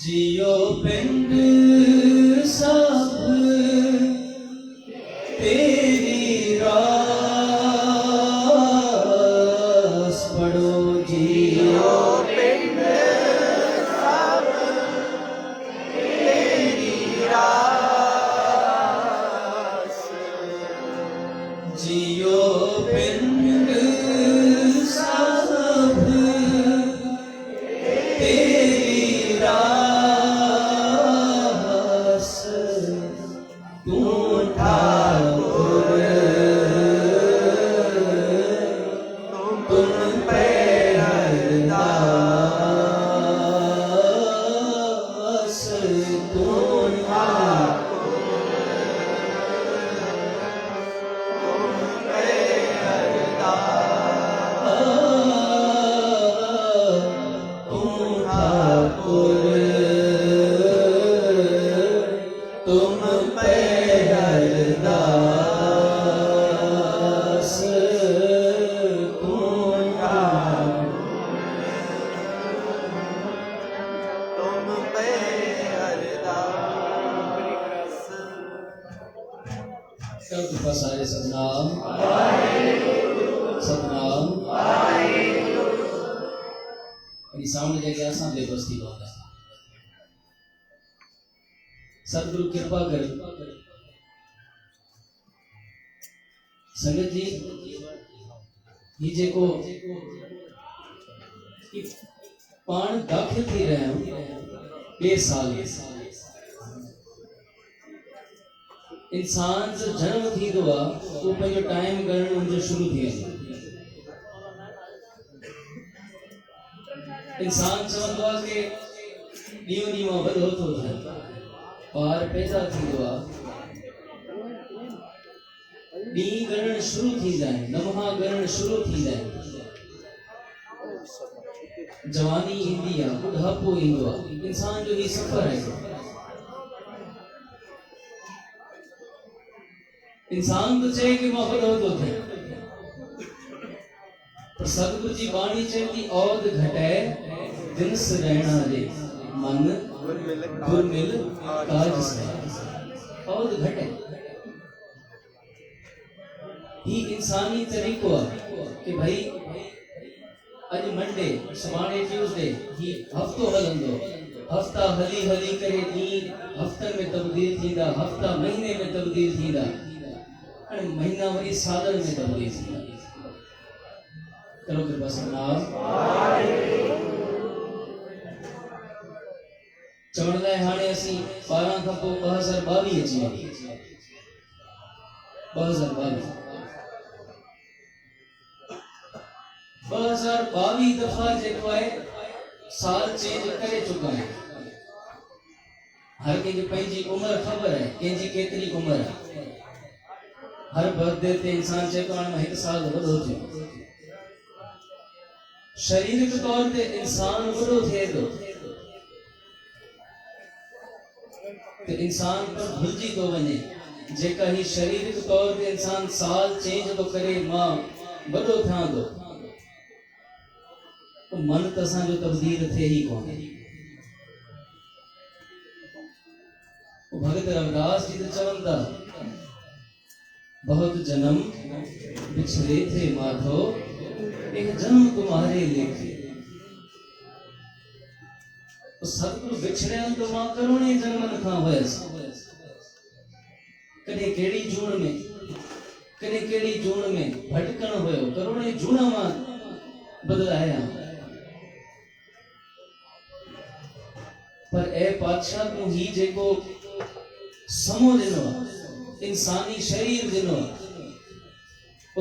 जियो पिंड सब तेरी रास पढ़ो जियो पिंड सब तेरी रास जियो पिंड सब तेरी रास तू ठाकुर तुम पे अरदास तू ठाकुर तुम पे अरदास तुम ठाकुर तुम पे अरदास तुम तुम पे अरदास। सब सारे सतनाम सतनाम अपनी सामने जगह सामने बस्ती बात है। सतगुरु कृपा कर संगत जी ही जेको पाण दाखिल थी रहे हो बे साल इंसान जो जन्म थी तो वो पंहिंजो टाइम करण उनजो शुरू थी इंसान चवंदो आहे कि ॾींहों ॾींहुं वॾो थो थिए ॿार पैदा थींदो आहे डी गणन शुरू थी जाए, लम्हा गणन शुरू थी जाए, जवानी ईंदी आहे, बुढ़ापो ईंदो आहे, इंसान जो ही सफर है। इंसान तो चए कि मां वॾो थो थिए, पर सतगुरु जी बाणी चए थी औद घटाए दिनस रहना दे, मन गुरमिल काज से औद घटे। ही इंसानी तरीको आहे कि भाई अज मंडे सुभाणे ट्यूसडे ही हफ्तो हलंदो, हफ्ता हली हली करे ॾींहं हफ्तनि में तब्दील थींदा, हफ्ता महीने में तब्दील थींदा, हाणे महीना वरी सालनि में तब्दील थींदा। करो कृपा सां नाम चवण लाइ हाणे असीं 12 खां पोइ 2022 अची वई, 2022 दफ़ा जेको आहे साल चेंज करे चुका है। हर कंहिंखे पंहिंजी उम्र ख़बर है, कंहिंजी केतिरी उम्र है। हर बर्थडे ते इंसान चए थो हाणे मां 1 साल वॾो थियो। शारीरिक तौर ते इंसान वॾो थिए थो तो इंसान पर भुलिजी थो वञे, जेका ही शारीरिक तौर ते इंसान साल चेंज तो करे, मां वॾो थियां थो, तो मन त असांजो तब्दील थिए ही कोन्हे। भगत रविदास जी तो चवनि था, बहुत जन्म बिछड़े थे माधो, एक जन्म तुम्हारे लेखे। सतगुरु बिछड़िया तो मां करोड़े जन्मनि खां हुयसि, कॾहिं कहिड़ी जूण में, कॾहिं कहिड़ी जूण में भटकण हुयो, करोड़े जूण मां बदलाया। पर ए पातशाह तूं ही जेको समो ॾिनो, इंसानी शरीर ॾिनो,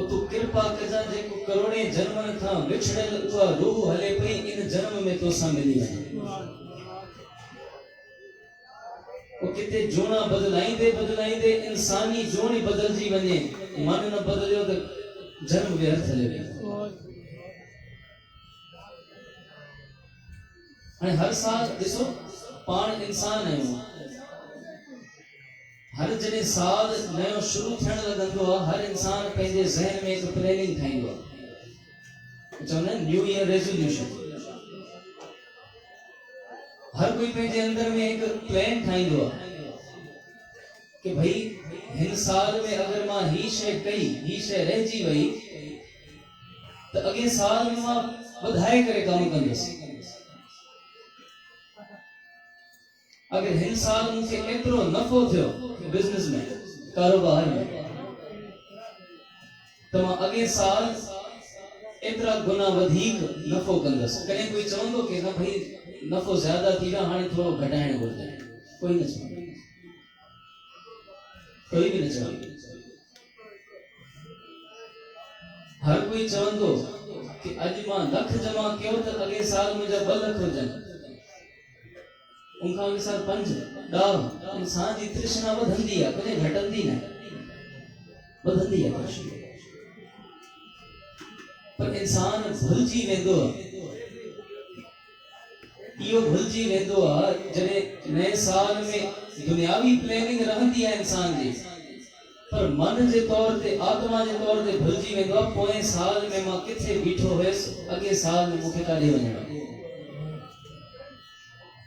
तू कृपा कजा जेको करोड़े जन्मनि खां विछड़ियल उहा रूह हले पई, इन जन्म में तोसां मिली वञे। किते जूणा बदलाईंदे बदलाईंदे इंसानी जूण बदलजी वञे, मन न बदलियो तो जन्म व्यर्थ हले वियो। हाणे हर साल ॾिसो पाण इंसान आहियूं, हर जॾहिं साल नयो शुरू थियण लॻंदो आहे, हर इंसान पंहिंजे ज़हन में हिकु प्लानिंग ठाहींदो आहे, चवंदा आहिनि न्यू ईयर रेज़ोल्यूशन। हर कोई पंहिंजे अंदर में हिकु प्लान ठाहींदो आहे कि भाई हिन साल में अगर मां ही शइ कई, ही शइ रहिजी वई, तो अॻे साल में मां वधाए करे कमु कंदुसि। अगर हिन साल मुझे एतिरो नफ़ो थियो बिजनेस में, कारोबार में, तो मां अॻे साल एतिरा गुना वधीक नफ़ो कंदुसि। कॾहिं कोई चवंदो कि न भाई नफ़ो ज्यादा थी वियो, हाणे थोरो घटाइण घुरिजे? कोई न चवंदो, कोई भी न चवंदो। हर कोई चवंदो कि अॼु मां लख जमा कयो त अॻे साल मुंहिंजा 2 लख हुजनि, उनखां अॻे साल 5, 10। इंसान जी तृष्णा वधंदी आहे, कॾहिं घटंदी न, वधंदी आहे तृष्णा। पर इंसान भुलिजी वेंदो आहे, इहो भुलिजी वेंदो आहे जॾहिं नए साल में दुनियावी प्लानिंग रहंदी आहे इंसान जी, पर मन जे तौर ते, आत्मा जे तौर ते भुलिजी वेंदो आहे पोएं साल में मां किथे बीठो हुयसि, अॻे साल में मूंखे काॾे वञणो आहे।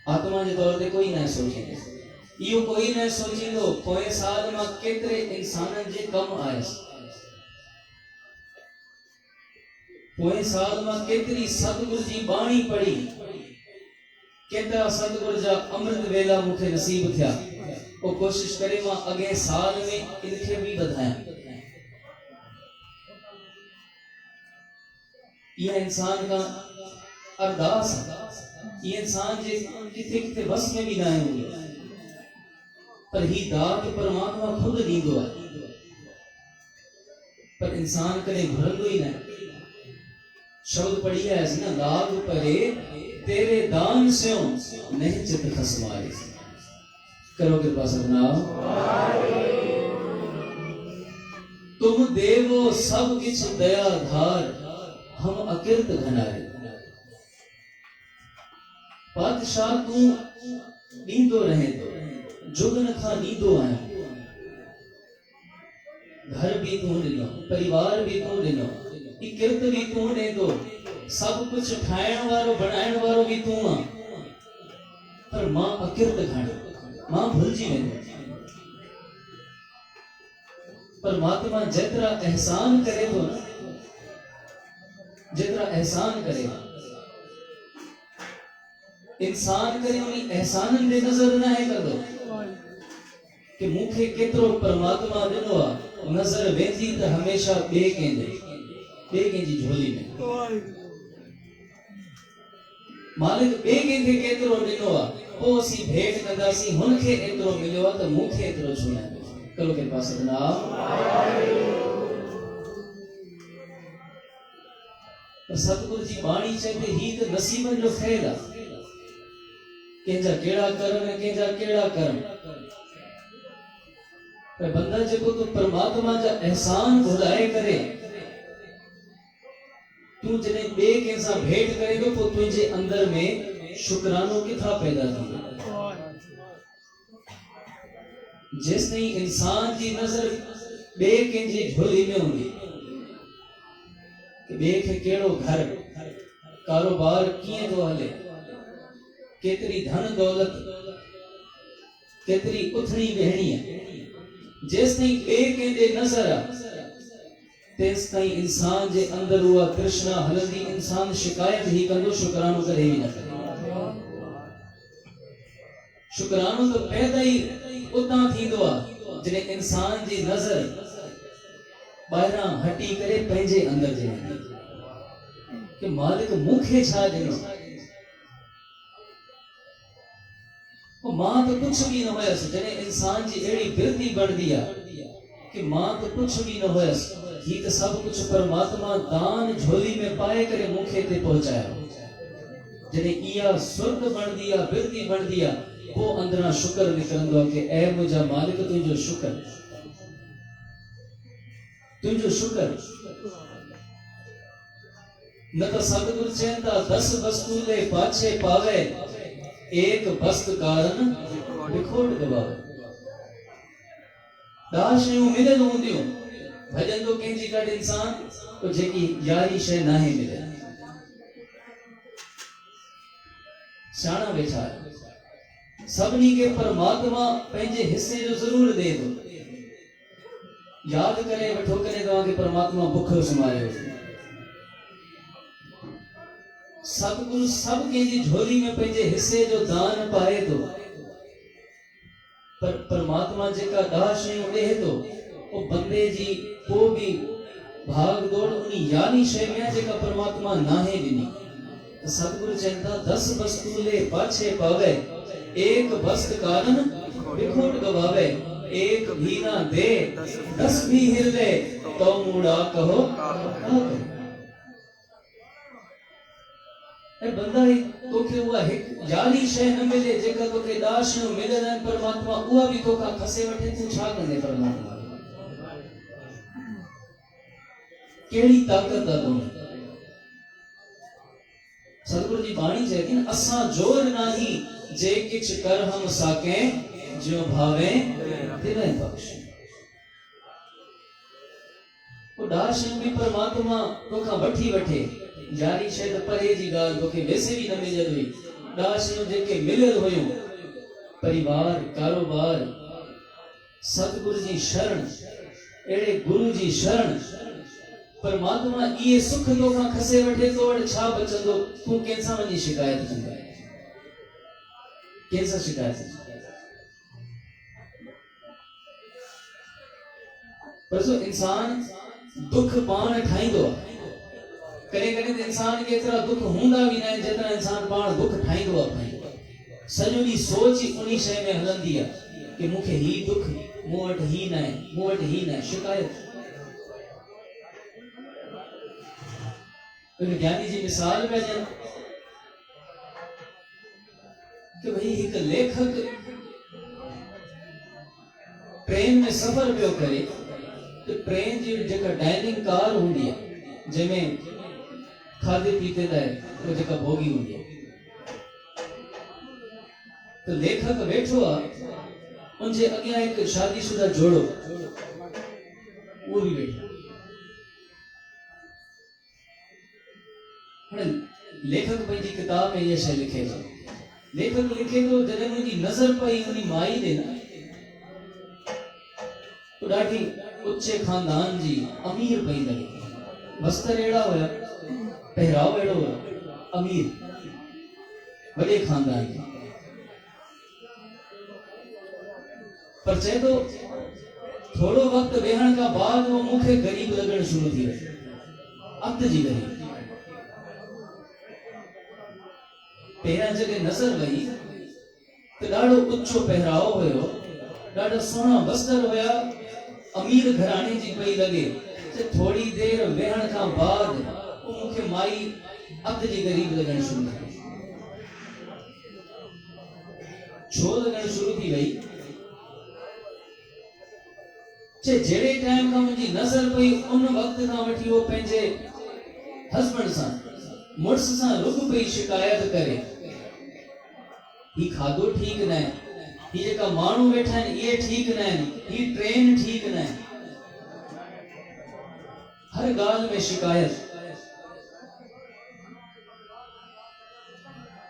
आत्मा जे तौर ते कोई न सोचींदो, इहो कोई न सोचींदो पोएं साल मां केतिरे इंसाननि जे कमु आयसि, पोएं साल मां केतिरी सतगुरु जी बाणी पढ़ी, केतिरा सतगुरु जा अमृत वेला मूंखे नसीब थिया। वो कोशिश करे मां अॻे साल में इनखे भी वधायां। यह इंसान का अरदास है, ये इंसान जे किथे किथे बस में भी ना आयो, पर ही दात परमात्मा खुद ॾींदो आहे, पर इंसान कॾहिं घुरंदो ही न। शब्द पढ़ी है ना, लाग परे तेरे दान से नहीं चित खसमाए। करो कृपा सतनाम। तुम सब किछ दया धार हम अकिरत घनारे। पातशाह तू नींदो रहे तो जुगन खा नींदो आया। घर भी तू ॾिनो, परिवार भी तू ॾिनो, किरत भी तू ॾे तो, सब कुछ ठाहिण वारो बणाइण वारो भी तू आ, पर मां अकिरत घण, मां भुलिजी वेंदो। परमात्मा जेतिरा एहसान करे तो, जेतिरा एहसान करे इंसान करे उन्हीं एहसाननि ते नज़र न आहे कंदो कि मूंखे केतिरो परमात्मा ॾिनो आहे। नज़र वेंदी त हमेशा ॿिए कंहिंजी झोली में। मालिक ॿिए कंहिंखे केतिरो ॾिनो आहे, पोइ असीं भेट कंदासीं हुनखे एतिरो मिलियो आहे त मूंखे एतिरो छो न मिलियो। करो के पास सतनाम। सतगुरु जी बाणी चवे ही त नसीबनि जो खेल आहे। कंहिंजा कहिड़ा कर्म ऐं कंहिंजा कहिड़ा कर्म। पर बंदा जेको तू परमात्मा जा एहसान भुलाए करे, तू जॾहिं ॿिए कंहिंसां भेट करे थो पोइ तुंहिंजे अंदर में शुक्रानो किथां पैदा थींदो। जेसिताईं इंसान जी नज़र ॿिए कंहिंजी झोली में हूंदी कि ॿिए खे कहिड़ो घर कारोबार कीअं थो हले, केतिरी धन दौलत, केतिरी उथणी वेहणी आहे, जेसिताईं ॿिए कंहिंजे नज़र आहे तेसिताईं इंसान जे अंदर उहा तृष्णा हलंदी। इंसान शिकायत ही कंदो, शुक्रानो करे ही न करे। शुक्रानो तो पैदा ही उतां थींदो आहे जॾहिं इंसान जी नज़र ॿाहिरां हटी करे पंहिंजे अंदर जे कि मालिक मूंखे छा ॾिनो। मां तो कुछ भी न हुयसि। जॾहिं इंसान जी अहिड़ी बिरती बढ़दी आहे कि मां तो कुछ भी न हुयसि, ही तो सब कुछ परमात्मा दान झोली में पाए करे मूंखे ते पहुचायो। जॾहिं इहा सुर्ग बढ़दी आहे, बिरती बढ़दी आहे, पोइ अंदरां शुक्र निकिरंदो आहे कि ऐ मुंहिंजा मालिक तुंहिंजो शुक्र, तुंहिंजो शुक्र। न त सतगुरु चवनि था 10 वस्तूले पाछे पावे, एक बस्त कारण विखोट गवावे। 10 शयूं मिलियल हूंदियूं, भॼंदो कंहिंजी गॾु इंसान तो जेकी यारी शइ नाहे मिले। सियाणा वेठा सभिनी खे परमात्मा पंहिंजे हिस्से जो ज़रूर ॾे थो। यादि करे वठो करे तव्हांखे परमात्मा बुखो सुम्हारियो। सतगुरु सब कंहिंजी झोली में पंहिंजे हिस्से जो दान पाए थो, पर परमात्मा जेका 10 शयूं ॾे थो वो बंदे जी को भी भाग दौड़ उन्हीं यानी शइ में जेका परमात्मा नाहे ॾिनी। सतगुरु चवनि था 10 वस्तूले पाछे पावे, एक बस्त कारण विखोट गवावे। एक भी ना दे 10 भी हिले तो मुड़ा कहो ए बंदा ही तोखे उहा हिक यारी शइ न मिले जेका तोखे 10 शयूं मिलियल आहिनि, परमात्मा उहा भी तोखां खसे वठे, तूं छा कंदे परमात्मा? कहिड़ी ताक़त आहे तुंहिंजी? सतगुरु जी बाणी चए थी न, असां जोर नाही जे किछ कर हम साके, जो भावे तिने बख्श। वो 10 शयूं भी परमात्मा तोखां वठी वठे। यारी शइ त परे जी ॻाल्हि, तोखे वैसे भी न मिलियल हुई। 10 शयूं जेके मिलियल हुयूं, परिवार, कारोबार, सतगुरु जी शरण, अहिड़े गुरु जी शरण, परमात्मा इहे सुख तोखां खसे वठे तो वटि छा बचंदो? तूं कंहिंसां वञी शिकायत कंदा? कंहिंसां शिकायत? पर इंसान दुख पाण ठाहींदो आहे। कॾहिं कॾहिं त इंसान खे एतिरा दुख हूंदा भी न आहिनि जेतिरा इंसान पाण दुख ठाहींदो आहे। सॼो ॾींहुं सोच ई उन्हीं शइ में हलंदी आहे कि मूंखे ही दुख, मूं वटि ही न आहे, मूं वटि ही न आहे, शिकायत। ज्ञानी जी मिसाल में ॾियनि कि भाई एक लेखक ट्रेन में सफर पियो करे, तो ट्रेन जी जेका डाइनिंग कार हुंदी है जंहिंमें खाधे पीते लाइ वो जेका भोगी हुंदी है, तो लेखक वेठो आहे उनजे अॻियां हिकु शादीशुदा जोड़ो वो भी वेठो। हाणे लेखक पंहिंजी किताब में इहा शइ लिखे थो, लेखक लिखे थो जॾहिं मुंहिंजी नज़र पई उन माई ते न, तो ॾाढी उच्चे खानदान जी अमीर पई लॻे, वस्त्र अहिड़ा हुया, पहराव अहिड़ो हुयो, अमीर वॾे खानदान जी, पर चए थो थोड़ो वक्त वेहण खां बाद वो मूंखे गरीब लॻण शुरू थी वियो, अत जी गरीब। पहिरियां जॾहिं नज़र वई तो ॾाढो उच्चो पहराव हुयो, ॾाढा सुहिणा वस्त्र हुया, अमीर घराणे जी पई लॻे, थोड़ी देर वेहण खां बाद वो मूंखे माई अत जी गरीब लॻण शुरू थी, छो लॻण शुरू थी वई, जहिड़े टाइम खां मुंहिंजी नज़र पई उन वक्त खां वठी वो पंहिंजे हस्बैंड सां मुड़ुस सां रुॻ पई शिकायत करे, ही खाधो ठीक न आहे, ही जेका माण्हू वेठा आहिनि इहे ठीक न आहिनि, ही ट्रेन ठीक न आहे, हर ॻाल्हि में शिकायत।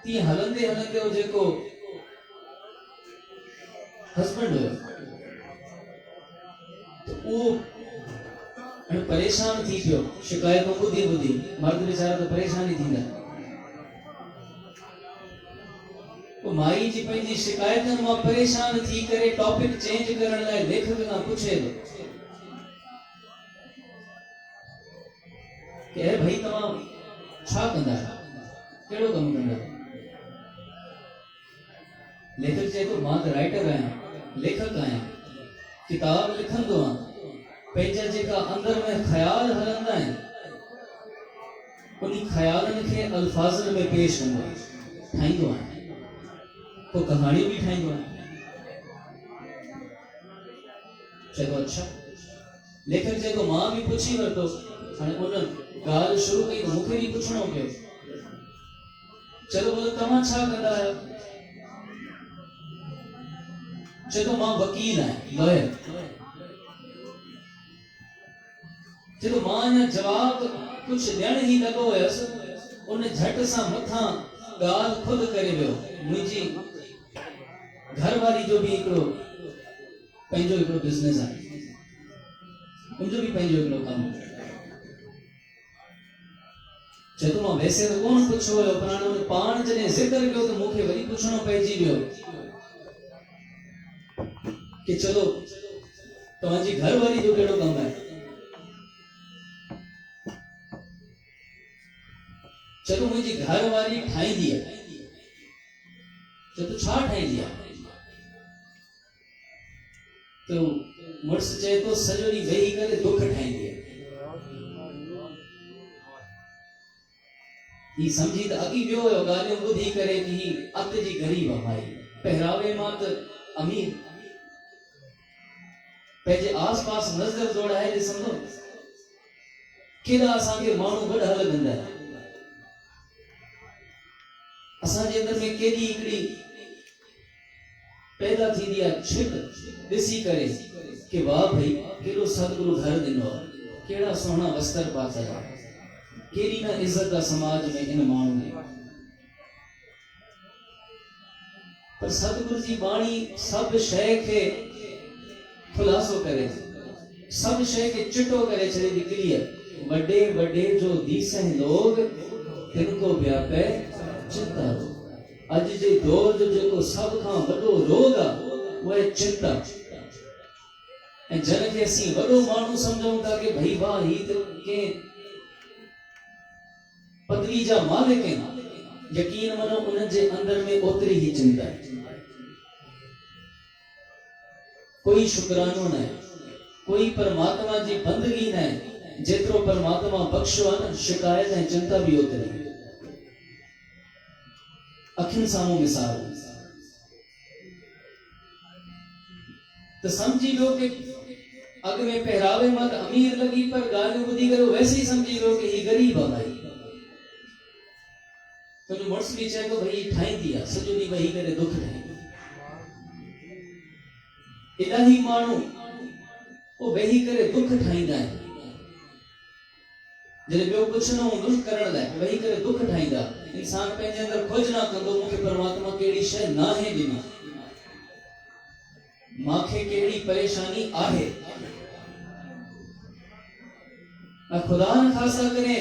तीअं हलंदे हलंदे वो जेको हस्बैंड हुयो तो वो परेशान थी पियो, शिकायतों ॿुधी ॿुधी, मर्द वीचारा तो परेशान ही थींदा। माई जी पंहिंजी शिकायतनि मां परेशान थी करे टॉपिक चेंज करण लाइ लेखक खां पुछे थो कि अरे भाई तव्हां छा कंदा आहियो, कहिड़ो कमु कंदा आहियो? लेखक चए थो मां त राइटर आहियां, लेखक आहियां, किताब लिखंदो आहियां, पंहिंजा जेका अंदर में ख्याल हलंदा आहिनि उन ख्यालनि खे अल्फाज़नि में पेश कंदो आहियां, ठाहींदो आहियां, तो कहानियूं भी ठाहींदो आहियां। चए थो अच्छा, लेखक चए थो मां भी पुछी वरितो, हाणे उन ॻाल्हि शुरू कई तो मूंखे भी पुछणो पियो, चलो बोलो तव्हां छा कंदा आहियो? चए थो मां वकील आहियां, लॉयर। चए थो मां अञा जवाब कुछ ॾियण ही लॻो हुयसि, उन झट सां मथां ॻाल्हि खुदि करे वियो, मुंहिंजी घरवारी जो भी हिकिड़ो पंहिंजो हिकिड़ो बिज़नेस आहे, उनजो भी पंहिंजो हिकिड़ो कमु। चए थो मां वैसे तो कोन पुछो हुयो, पर हाणे उन पाण जॾहिं ज़िक्र कयो त मूंखे वरी पुछणो पइजी वियो कि चलो तव्हांजी घरवारी जो कहिड़ो कमु आहे? चए थो मुंहिंजी घरवारी ठाहींदी आहे। चए थो छा ठाहींदी आहे? तो मुड़ुस चए थो सॼो ॾींहुं वेही करे दुख ठाहींदी आहे। ही समझी त अॻी वियो हुयो ॻाल्हियूं ॿुधी करे कि ही अत जी ग़रीब आहे माई, पहरावे मां त अमीर, पंहिंजे आस पास नज़र दौड़ाए ॾिसंदो केॾा असांखे माण्हू वॾा लॻंदा आहिनि, असांजे अंदर में केॾी हिकिड़ी पैदा थींदी आहे छिक ॾिसी करे कि वाह भाई केॾो सतगुरु घर ॾिनो आहे, केड़ा सोहना वस्त्र पातल आहे, केड़ी न इज्जत आहे समाज में इन माण्हू में। पर सतगुरु जी बाणी सब शय खे खुलासो करे, सब शय खे चिटो करे छॾे थी क्लियर। वॾे वॾे जो दीसह लोग तिनको व्यापे चिंता रोग। अज जे दौर जो जेको सब खां वॾो रोग आहे उहो आहे चिंता। ऐं जन खे असीं वॾो माण्हू सम्झूं था कि भई वाह ही त कंहिं पदवी जा मालिक आहिनि, यकीन मनो उन्हनि जे अंदर में ओतिरी ही चिंता आहे, कोई शुक्रानो न आहे, कोई परमात्मा जी बंदगी न आहे। जेतिरो परमात्मा बख्शो आहे न, शिकायत ऐं चिंता भी ओतिरी। अखियुनि साम्हूं मिसाल त समझी लो कि अग में पहरावे मत अमीर लगी पर गाल बुधी करो वैसे ही समझी लो कि ही गरीब है भाई। तो जो मुड़स भी चाहे तो भाई ठाई दिया सजो दी वही करे दुख ठाई इलाही मानू वो वही करे दुख ठाईंदा है जरे बियो कुछ न हो दुख करण लाए वही करे दुख ठाईंदा। इंसान पंहिंजे अंदर खोज ना कंदो मूंखे परमात्मा केड़ी शय ना है ॾिनी मांखे केड़ी परेशानी आहे खुदा न खासा करे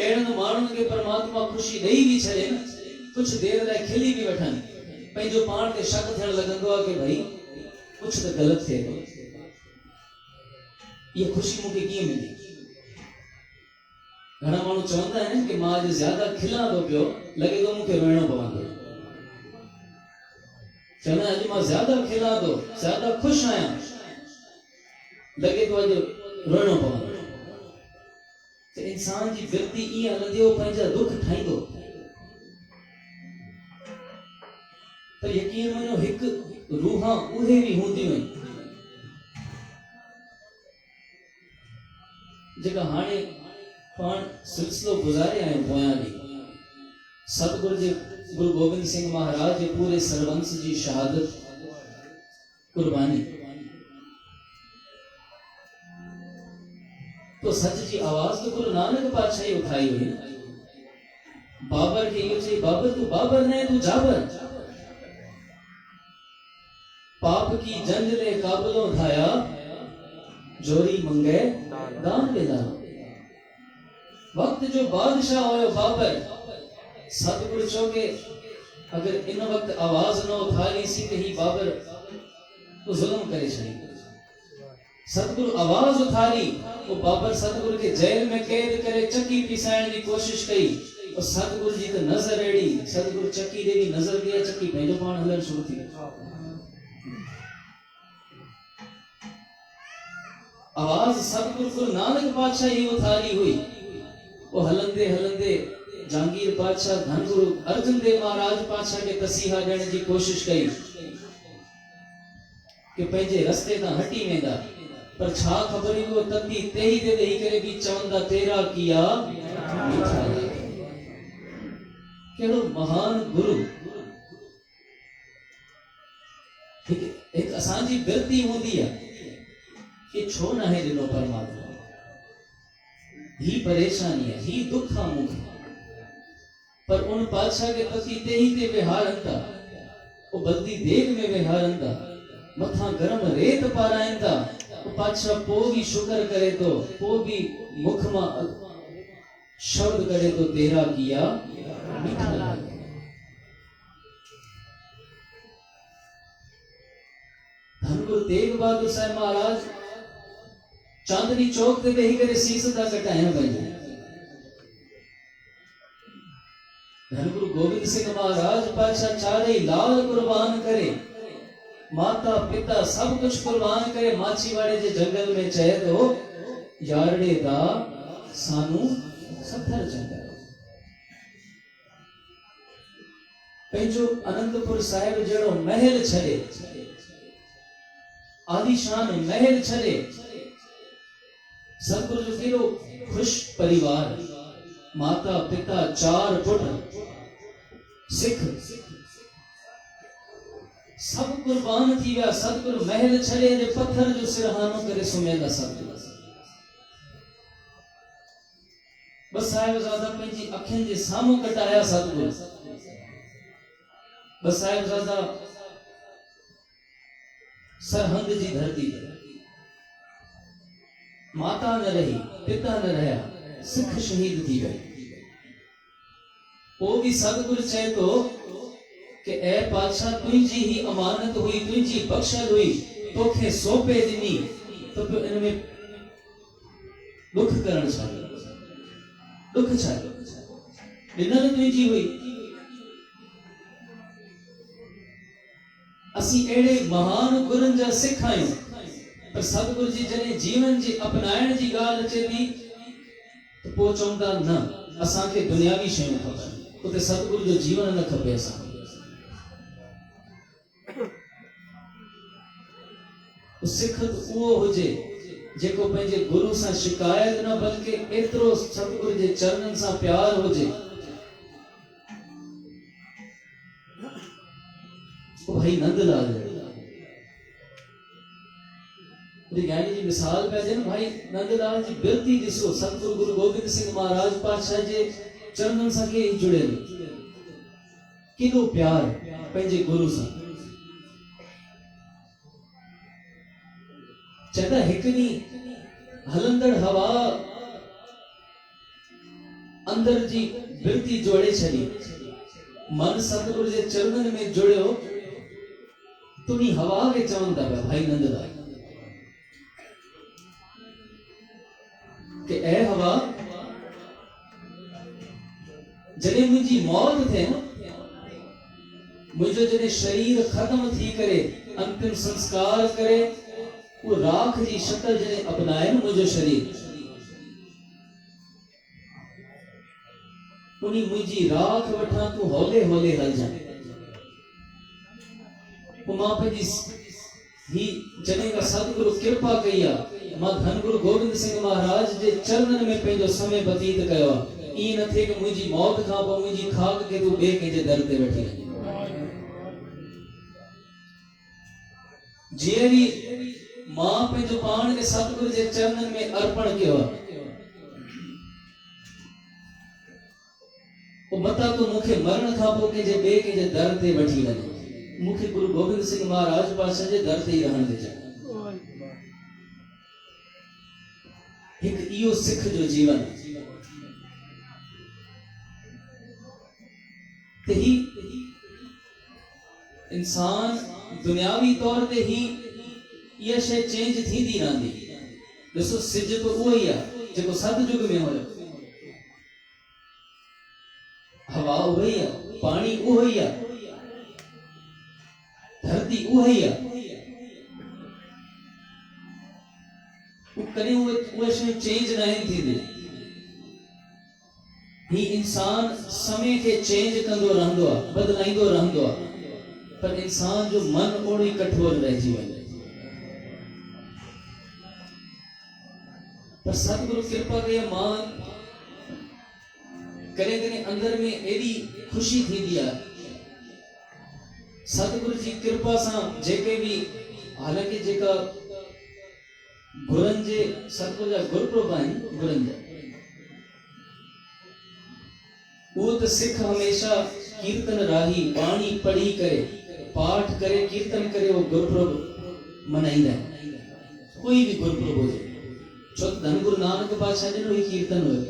एड़न माण्हुनि खे परमात्मा खुशी ॾेई बि छॾे न कुछ देर लाइ खिली बि वठनि पंहिंजो पाण ते शक थियण लॻंदो आहे कि भई कुछ त ग़लति थिए थो ये खुशी मूंखे कीअं मिली। घणा माण्हू चवंदा आहिनि कि मां अॼु ज्यादा खिलां थो पियो लॻे थो मूंखे रोइणो पवंदो चवंदा अॼु मां ज्यादा खिलां थो ज्यादा ख़ुशि आहियां लॻे थो अॼु रोइणो पवंदो। त इंसान जी वृत्ति ईअं हलंदी हो पंहिंजा दुख ठाहींदो पर यकीन मञो हिकु रूहां उहे बि हूंदियूं आहिनि जेका हाणे पाण सिलसिलो गुज़ारे आहियूं पोयां ॾींहुं सतगुरु जे गुरु गोबिंद सिंह महाराज जे पूरे सरवंश जी शहादत कुर्बानी तो सच जी आवाज तो गुरु नानक पातशाही उठाई हुई बाबर के इहो चई बाबर तू बाबर न तू जाबर पाप की जंजले काबलो धाया जोरी मंगे दान बेदान। वक्त जो बादशाह होयो बाबर सतगुरु चौके अगर इन वक्त आवाज न उठाई सी तो ही बाबर तो जुल्म करे छड़ी सतगुरु आवाज उठारी वो बाबर सतगुरु के जेल में कैद करे चक्की पिसाइण की कोशिश कई और सतगुरु जी तो नजर एड़ी सतगुरु चक्की देवी नजर दिया चक्की पंहिंजो पाण हलण शुरू थी आवाज सतगुरु गुरु नानक पातशाह ही उठारी हुई वो हलंदे हलंदे जहांगीर पातशाह धन गुरु अर्जन देव महाराज पातशाह के तसीहा ॾियण जी कोशिश कई कि पंहिंजे रस्ते तां हटी वेंदा पर छा ख़बर हुई वो तती तेही ते वेही करे भी चवंदा तेरा किया केड़ो महान गुरु एक असांजी वृत्ति हूंदी है कि छो न है ॾिनो परमात्मा ही परेशानी है ही दुख है मुख पर उन पातशाह के पति ते ही ते विहारंदा वो बल्दी देग में विहारंदा मथा गरम रेत पारायंदा वो पातशाह पो भी शुक्र करे तो पो भी मुख में शब्द करे तो तेरा किया मीठा लगे। धन गुरु तेग बहादुर साहब महाराज चांदनी चौक ते वेही करे सीस ता कटाया बने धन गुरु गोविंद सिंह महाराज पातशाह चारे लाल कुर्बान करे माता पिता सब कुछ कुर्बान करे माछीवाड़े जे जंगल में चए तो यारड़े दा सानू सत्थर चंगा पंहिंजो अनंतपुर साहिब जड़ो महल छड़े आलीशान महल छड़े सतगुरु जो केड़ो खुश परिवार माता पिता चार पुट सिख सब कुर्बान थी विया सतगुरु महल छड़े जे पत्थर जो सिरहानो करे सुम्हेंदा सतगुरु बस साहिबजादा पंहिंजी अखियुनि जे साम्हूं कटाया सतगुरु बस साहिबजादा सरहंद जी धरती माता न रही पिता न रहा सिख शहीद थी गए वो भी सतगुरु चए तो कि ए पातशाह तुझी ही अमानत हुई तुझी बख्शल हुई तोखे सौंपे दिनी तो इनमें दुख करण चाहिए दुख चाहिए ॾिनल तुझी हुई असी एड़े महान गुरुनि जा सिख आहियूं पर सतगुरु जी जने जीवन जी अपनाइण जी गाल अचे थी तो पो चवंदा न असांखे दुनियावी शयूं खपनि उते सतगुरु जो जीवन न खपे असांखे सिख उहो हुजे जेको पंहिंजे गुरु सां शिकायत न बल्कि एतिरो सतगुरु जे चरणनि सां प्यार हुजे वो भाई नंदलाल ज्ञानी जी मिसाल पे ॾियनि भाई नंदलाल जी बिरती ॾिसो सतगुरु गुरु गोबिंद सिंह महाराज पातशाह जे चरणनि सां के जुड़ियल केॾो प्यार पंहिंजे गुरु सां चवंदा हिकु ॾींहुं हलंदड़ हवा अंदर जी बिरती जोड़े छॾी मन सतगुरु जे चरणनि में जुड़ियो तुनी हवा खे चवनि था पिया भाई नंदलाल कि ए हवा जॾहिं मुंहिंजी मौत थिए न मुंहिंजो जॾहिं शरीर ख़त्म थी करे अंतिम संस्कार करे वो राख जी शक्ल जॾहिं अपनाए न मुंहिंजो शरीर उनी मुंहिंजी राख वठां तूं हौले हौले हलजांइ पोइ मां पंहिंजी ही जॾहिं का सतगुरु कृपा कई आहे मां धन गुरु गोबिंद सिंह महाराज जे चरणनि में पंहिंजो समय व्यतीत कयो आहे ईअं न थिए कि मुंहिंजी मौत खां पोइ मुंहिंजी खाक खे तूं ॿिए कंहिंजे दर ते वठी वञे जीअं बि मां पंहिंजो पाण खे सतगुरु जे चरणनि में अर्पण कयो आहे पोइ मता तूं मूंखे मरण खां पोइ कंहिंजे ॿिए कंहिंजे दर ते वठी वञे मुखे गुरु गोबिंद सिंह महाराज पातशाह जे दर ते ही रहण दे एक इहो सिख जो जीवन ते ही इंसान दुनियावी तौर ते ही यह शे चेंज थींदी रहंदी ॾिसो सिज तो उहो ही आहे जेको सतयुग में हुयो हवा उहो ही आहे पानी उहो ही आहे धरती उहा ही आहे कॾहिं उहे शयूं चेंज न आहिनि थींदियूं ही इंसान समय खे चेंज कंदो रहंदो आहे बदलाईंदो रहंदो आहे पर इंसान जो मन ओड़ो ही कठोर रहिजी वञे पर सतगुरु कृपा कई मां कॾहिं कॾहिं अंदर में एॾी ख़ुशी थींदी आहे सतगुरु जी कृपा सां जेके भी हालांकि जेका गुरनि जे सतगुरु जा गुरपुरब आहिनि गुरनि जा वो तो सिख हमेशा कीर्तन राही बाणी पढ़ी करे पाठ करे कीर्तन करे वो गुरपुरब मनाईंदा आहिनि कोई भी गुरपुरब हुजे छो धन गुरु नानक पातशाह जो ही कीर्तन हुयो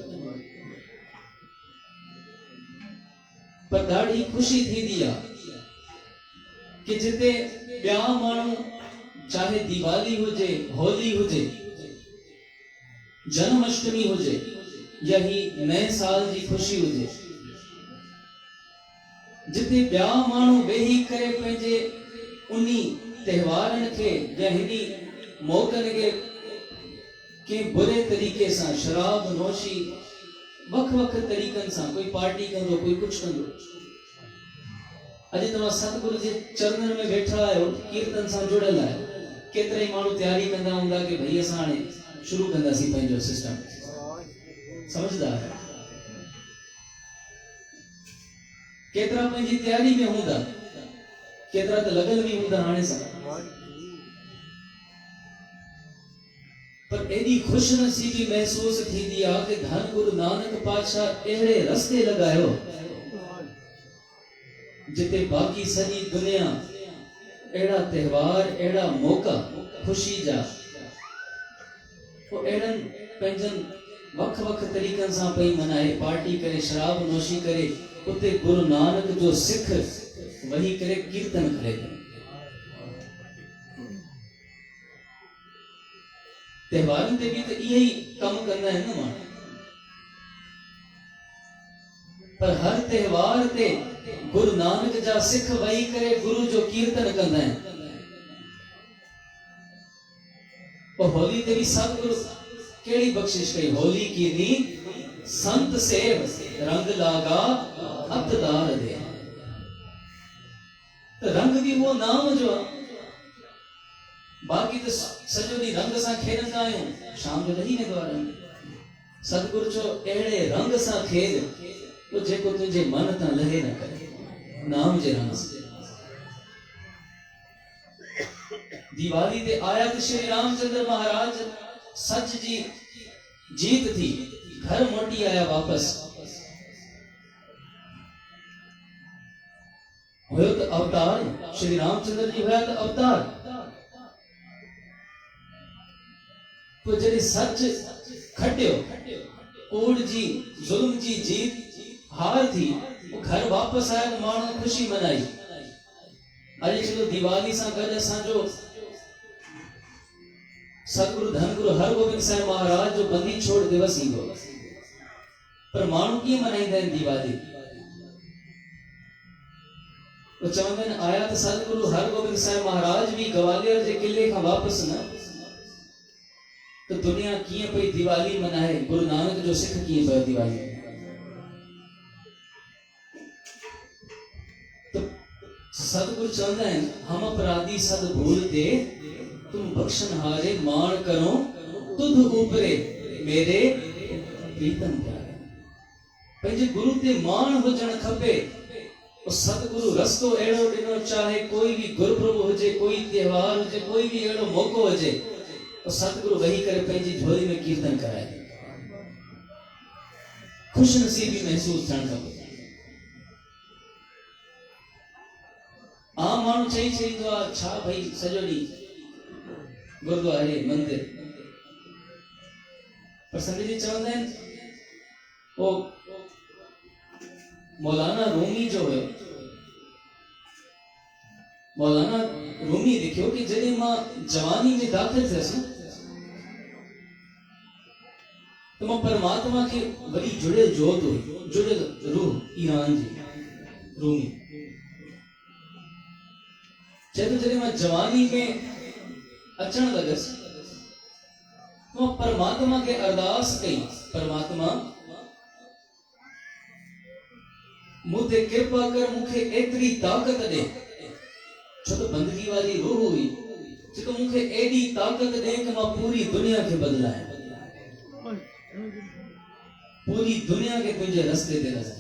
पर ॾाढी ख़ुशी थींदी आहे कि जिते ॿिया माण्हू चाहे दिवाली हुजे होली हुजे जन्माष्टमी हुजे या ही नए साल जी खुशी हुजे जिते ॿिया माण्हू वेही करे पंहिंजे उन्ही त्योहारनि खे या हिनी मौक़नि खे के बुरे तरीके सां शराब नोशी वख वख तरीक़नि सां कोई पार्टी कंदो कोई कुछ कंदो अॼु तव्हां सतगुरु जे चरणनि में वेठा आहियो कीर्तन सां जुड़ियल आहियो केतिरा माण्हू तैयारी कंदा हूंदा कि भई असां हाणे शुरू कंदासीं पंहिंजो सिस्टम समझदा है केतिरा पंहिंजी तैयारी में हूंदा केतिरा त लॻल बि हूंदा हाणे सां पर एॾी ख़ुशनसीबी महसूस थींदी आहे कि धन गुरु नानक पातशाह अहिड़े रस्ते लॻायो जिते बाक़ी सॼी दुनिया अहिड़ा त्योहार अहिड़ा मौक़ा खुशी जा अहिड़नि पंहिंजनि वख वख तरीक़नि सां पई मनाए पार्टी करे शराब नोशी करे उते गुरु नानक जो सिख वही करे कीर्तन करे त्योहारनि ते भी तो इहे ही कम कंदा आहिनि न माण्हू पर हर त्योहार ते गुरु नानक जा सिख वही करे गुरु जो कीर्तन कंदा आहिनि और होली ते भी सतगुरु केड़ी बख्शिश कई होली की नींद संत सेव रंग लागा अतदार दे तो रंग भी वो नाम जो बाक़ी त सॼो ॾींहुं रंग सां खेॾंदा आहियूं, शाम जो लही वेंदो आहे रंग। सतगुरु चयो अहिड़े रंग सां खेॾ तो जेको तुंहिंजे मन तां लहे न करे, नाम जे रंग सां। दिवाली ते आया त श्री रामचंद्र महाराज सच जी जीत थी, घर मोटी आया वापस। हुयो त अवतार, श्री रामचंद्र जी हुया त अवतार। तो जॾहिं सच खटियो, कूड़ जी जुल्म जी जीत हार थी, वो घर वापस आया तो माण्हू खुशी मनाई। अॼु चलो दिवाली सां गॾु असांजो सतगुरु धनगुरु हरगोबिंद साहिब महाराज जो बंदी छोड़ दिवस ईंदो, पर माण्हू कीअं मनाईंदा आहिनि दिवाली? वो चवंदा आहिनि आया त सतगुरु हरगोबिंद साहिब महाराज भी ग्वालियर जे किले खां वापस न, तो दुनिया कीअं पई दिवाली मनाए, गुरु नानक जो सिख कीअं पियो दिवाली। तो सतगुरु चवंदा आहिनि हम अपराधी सद भूलते तुम बख्शनहारे मान करो तुध ऊपरे मेरे प्रीतम प्यारे। पंहिंजे गुरु ते मान हुजण खपे। सतगुरु रस्तो अहिड़ो ॾिनो, चाहे कोई भी गुरुपुरब हुजे, कोई त्योहार हुजे, कोई भी अहिड़ो मौक़ो हुजे, सतगुरु वेही करे पंहिंजी झोली में कीर्तन कराए, खुश नसीबी महसूस थियण खपे। आम माण्हू चई ईंदो आहे छा भई सॼो ॾींहुं गुरुद्वारे मंदिर, पर संत जी चवंदा आहिनि वो मौलाना रूमी जो हुयो, मौलाना रूमी लिखियो कि जॾहिं मां जवानी में दाख़िल थियसि तो मां परमात्मा के वरी जुड़ियल जोत हुई, जुड़ियल रूह ईरान जी रूमी। चए तो जॾहिं मां जवानी में अचण लॻसि तो मां परमात्मा के अरदास कई, परमात्मा मूं ते कृपा कर, मूंखे एतिरी ताक़त ॾे, छो तो बंदगी वाली रूह हुई, छो मूंखे एॾी ताक़त ॾे कि मां पूरी दुनिया खे बदलाए, पूरी दुनिया के तुझे रस्ते ते नज़र।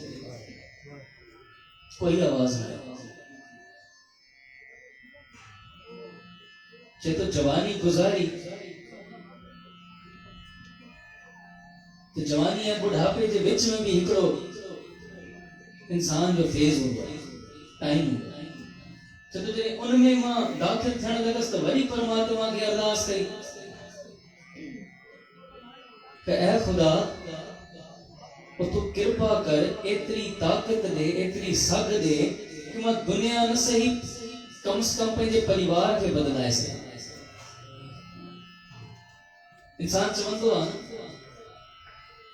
कोई आवाज न आई। तो जवानी गुजारी, तो जवानी या बुढ़ापे के विच में भी हिकड़ो इंसान जो फेज हूंदो आहे, टाइम हूंदो आहे। तो जॾहिं उनमें मां दाख़िल थियण लॻसि त वरी परमात्मा खे अरदास कई कि ऐ खुदा तू कृपा कर, एतिरी ताक़त दे, एतिरी सघ दे कि मां दुनिया न सही कम से कम पंहिंजे परिवार खे बदलाए सघां। इंसान चवंदो आहे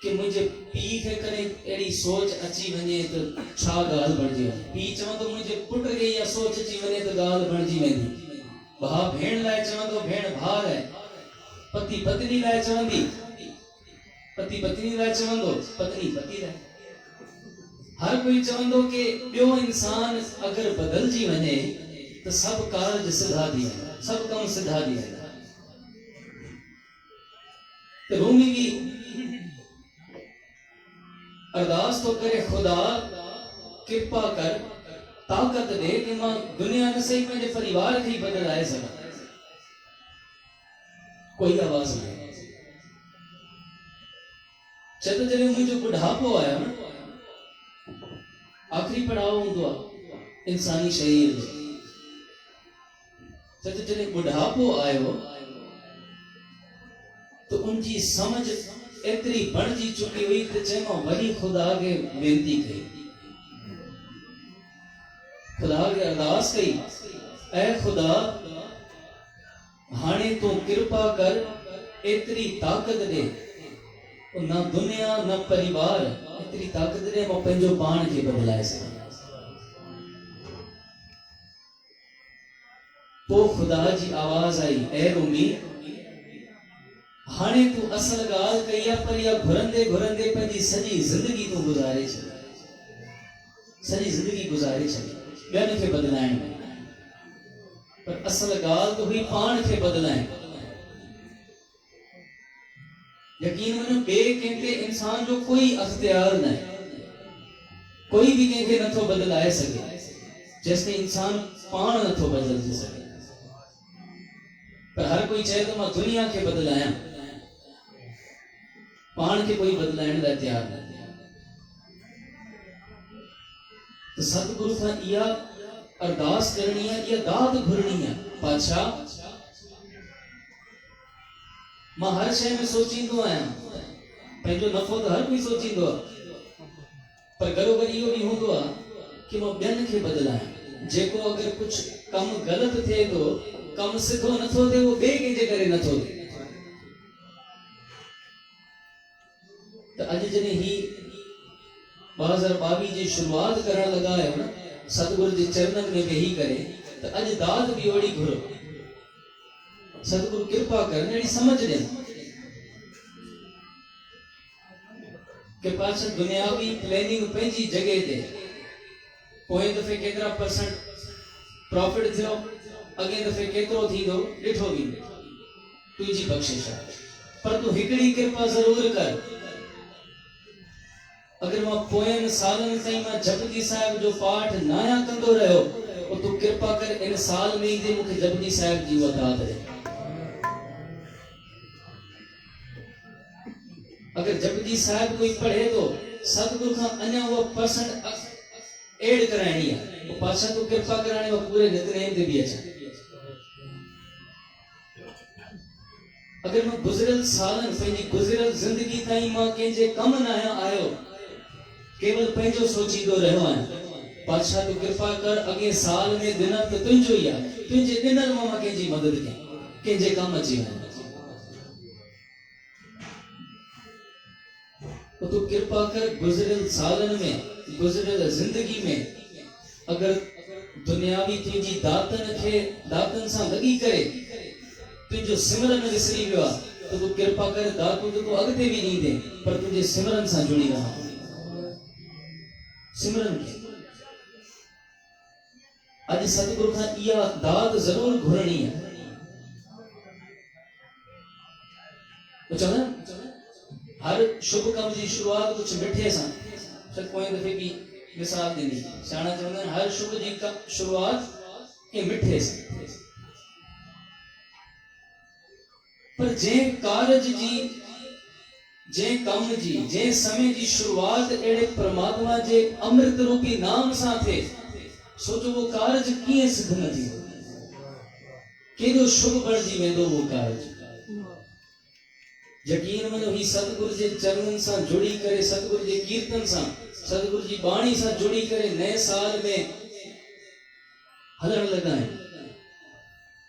कि मुंहिंजे पीउ खे कॾहिं अहिड़ी सोच अची वञे त छा ॻाल्हि बणिजी वञे, पीउ चवंदो मुंहिंजे पुट खे इहा सोच अची वञे त ॻाल्हि बणिजी वेंदी, भाउ भेण लाइ चवंदो भेण भाउ लाइ, पति पत्नी लाइ चवंदी, पति पत्नी लाइ चवंदो, पत्नी पति लाइ। हर कोई चवंदो कि ॿियो इंसान अगर बदलजी वञे त सभु कारज सिधा थी वेंदा, सभु कम सिधा थी वेंदा। रूमी भी अरदास तो करे खुदा कृपा कर, ताकत दे कि मां दुनिया न सही पंहिंजे परिवार खे बदलाए सघां। कोई आवाज न आई। चए तो जॾहिं मुंहिंजो बुढ़ापो आयो न, आखिरी पड़ाव हूंदो आहे इंसानी शरीर जो, चए तो जॾहिं बुढ़ापो आयो तो उनकी समझ एतरी बढ़जी चुकी हुई तो चए मां वरी खुदा के बेनती कई, खुदा के अरदास कई, ऐ खुदा हाणे तू कृपा कर, एतरी ताकत दे, ना दुनिया ना परिवार, एतरी ताकत दे मां पंहिंजो पाण खे बदलाए सघां। पोइ खुदा जी आवाज आई, ऐ रूमी हाणे तू असल गाल कई है, पर या घुरंदे घुरंदे पंहिंजी सॼी जिंदगी तू गुज़ारे छॾी, सॼी जिंदगी गुज़ारे छॾी ॿियनि खे बदलाइण में। पर असल गाल तो हुई पान खे बदलाएं। यकीन मनो बे कंहिंखे इंसान जो कोई अख्तियार न, कोई भी कंहिंखे नथो बदलाए सके जेसिताईं इंसान पान नथो बदलजी सके। पर हर कोई चए तो मां दुनिया के बदलाया, पान के कोई बदलाइण लाइ तैयार न। तो सतगुरु खां इहा अरदास करनी है, इहा दात घुरनी है। पातशाह मां हर शइ में सोचींदो आहियां, पंहिंजो नफ़ो तो हर कोई सोचींदो आहे, पर घरो घरी इहो बि हूंदो आहे कि मां ॿियनि खे बदलायां। जेको अगर कुछ कम गलत थिए तो, कम सिधो नथो थिए, वो ॿिए कंहिंजे करे नथो थिए। त अॼु जॾहिं ही 2022 जी शुरुआत करण लगा आहियो न सतगुरु जे चरणनि में वेही करे, त अॼु दाद बि ओड़ी घुरो। सतगुरु कृपा कर अहिड़ी समझ ॾे कि पाछा दुनियावी प्लानिंग पंहिंजी जगह ते, पोएं दफ़े केतिरा परसेंट प्रॉफिट थियो, अॻे दफ़े केतिरो थींदो ॾिठो वेंदो, तुंहिंजी बख़्शिश आहे। पर तूं हिकिड़ी कृपा ज़रूर कर, अगर मां पोयनि सालनि ताईं मां जपजी साहिब जो पाठ नाया कंदो रहियो, तो तूं कृपा कर इन साल में ही मूंखे जपजी साहिब जी उहा दात ॾे। अगर जपजी साहिब कोई पढ़े तो सतगुरु खां अञा उहा परसेंट ऐड कराइणी आहे, तो पाछा तूं कृपा कराइणी उहा पूरे नितनेम ते बि अचे। अगर मां गुज़रियल सालनि पंहिंजी गुज़रियल ज़िंदगी ताईं मां कंहिंजे कम न आयो, केवल पंहिंजो सोचींदो रहियो आहियां, पातशाह तूं कृपा कर अॻे साल में दिन त तुंहिंजो ई आहे, तुंहिंजे ॾिनल मां कंहिंजी मदद कयां, कंहिंजे कम अची वञां। तो तू कृपा कर गुज़रियल सालन में, गुज़रियल जिंदगी में अगर दुनियावी तुझी दातन सां लगी करे तुझो सिमरन विसरी वियो आहे, तो तू कृपा कर दातू तो तू अगते भी नहीं दे, पर तुझे सिमरन सां जुड़ी रहा। सिमरन के आज सतगुरु खां इहा दात जरूर घुरणी है। तो चलो हर शुभ कम की शुरुआत कुछ मिठे सां, कोई दफे की मिसाल दी सियाणा चवंदा हर शुभ जी शुरुआत के मिठे से। पर जे कारज जी, जे कम जी, जे समय जी शुरुआत एड़े परमात्मा जे अमृत रूपी नाम सां थे, सोचो वो कारज किए सिद्ध न थी, केदो शुभ बणजी वेंदो वो कारज। यकीन मनो ही सतगुरु जे चरणन सां जुड़ी करे, सतगुरु जे कीर्तन सां, सतगुरु जी बाणी सां जुड़ी करे नए साल में हलण लगा है।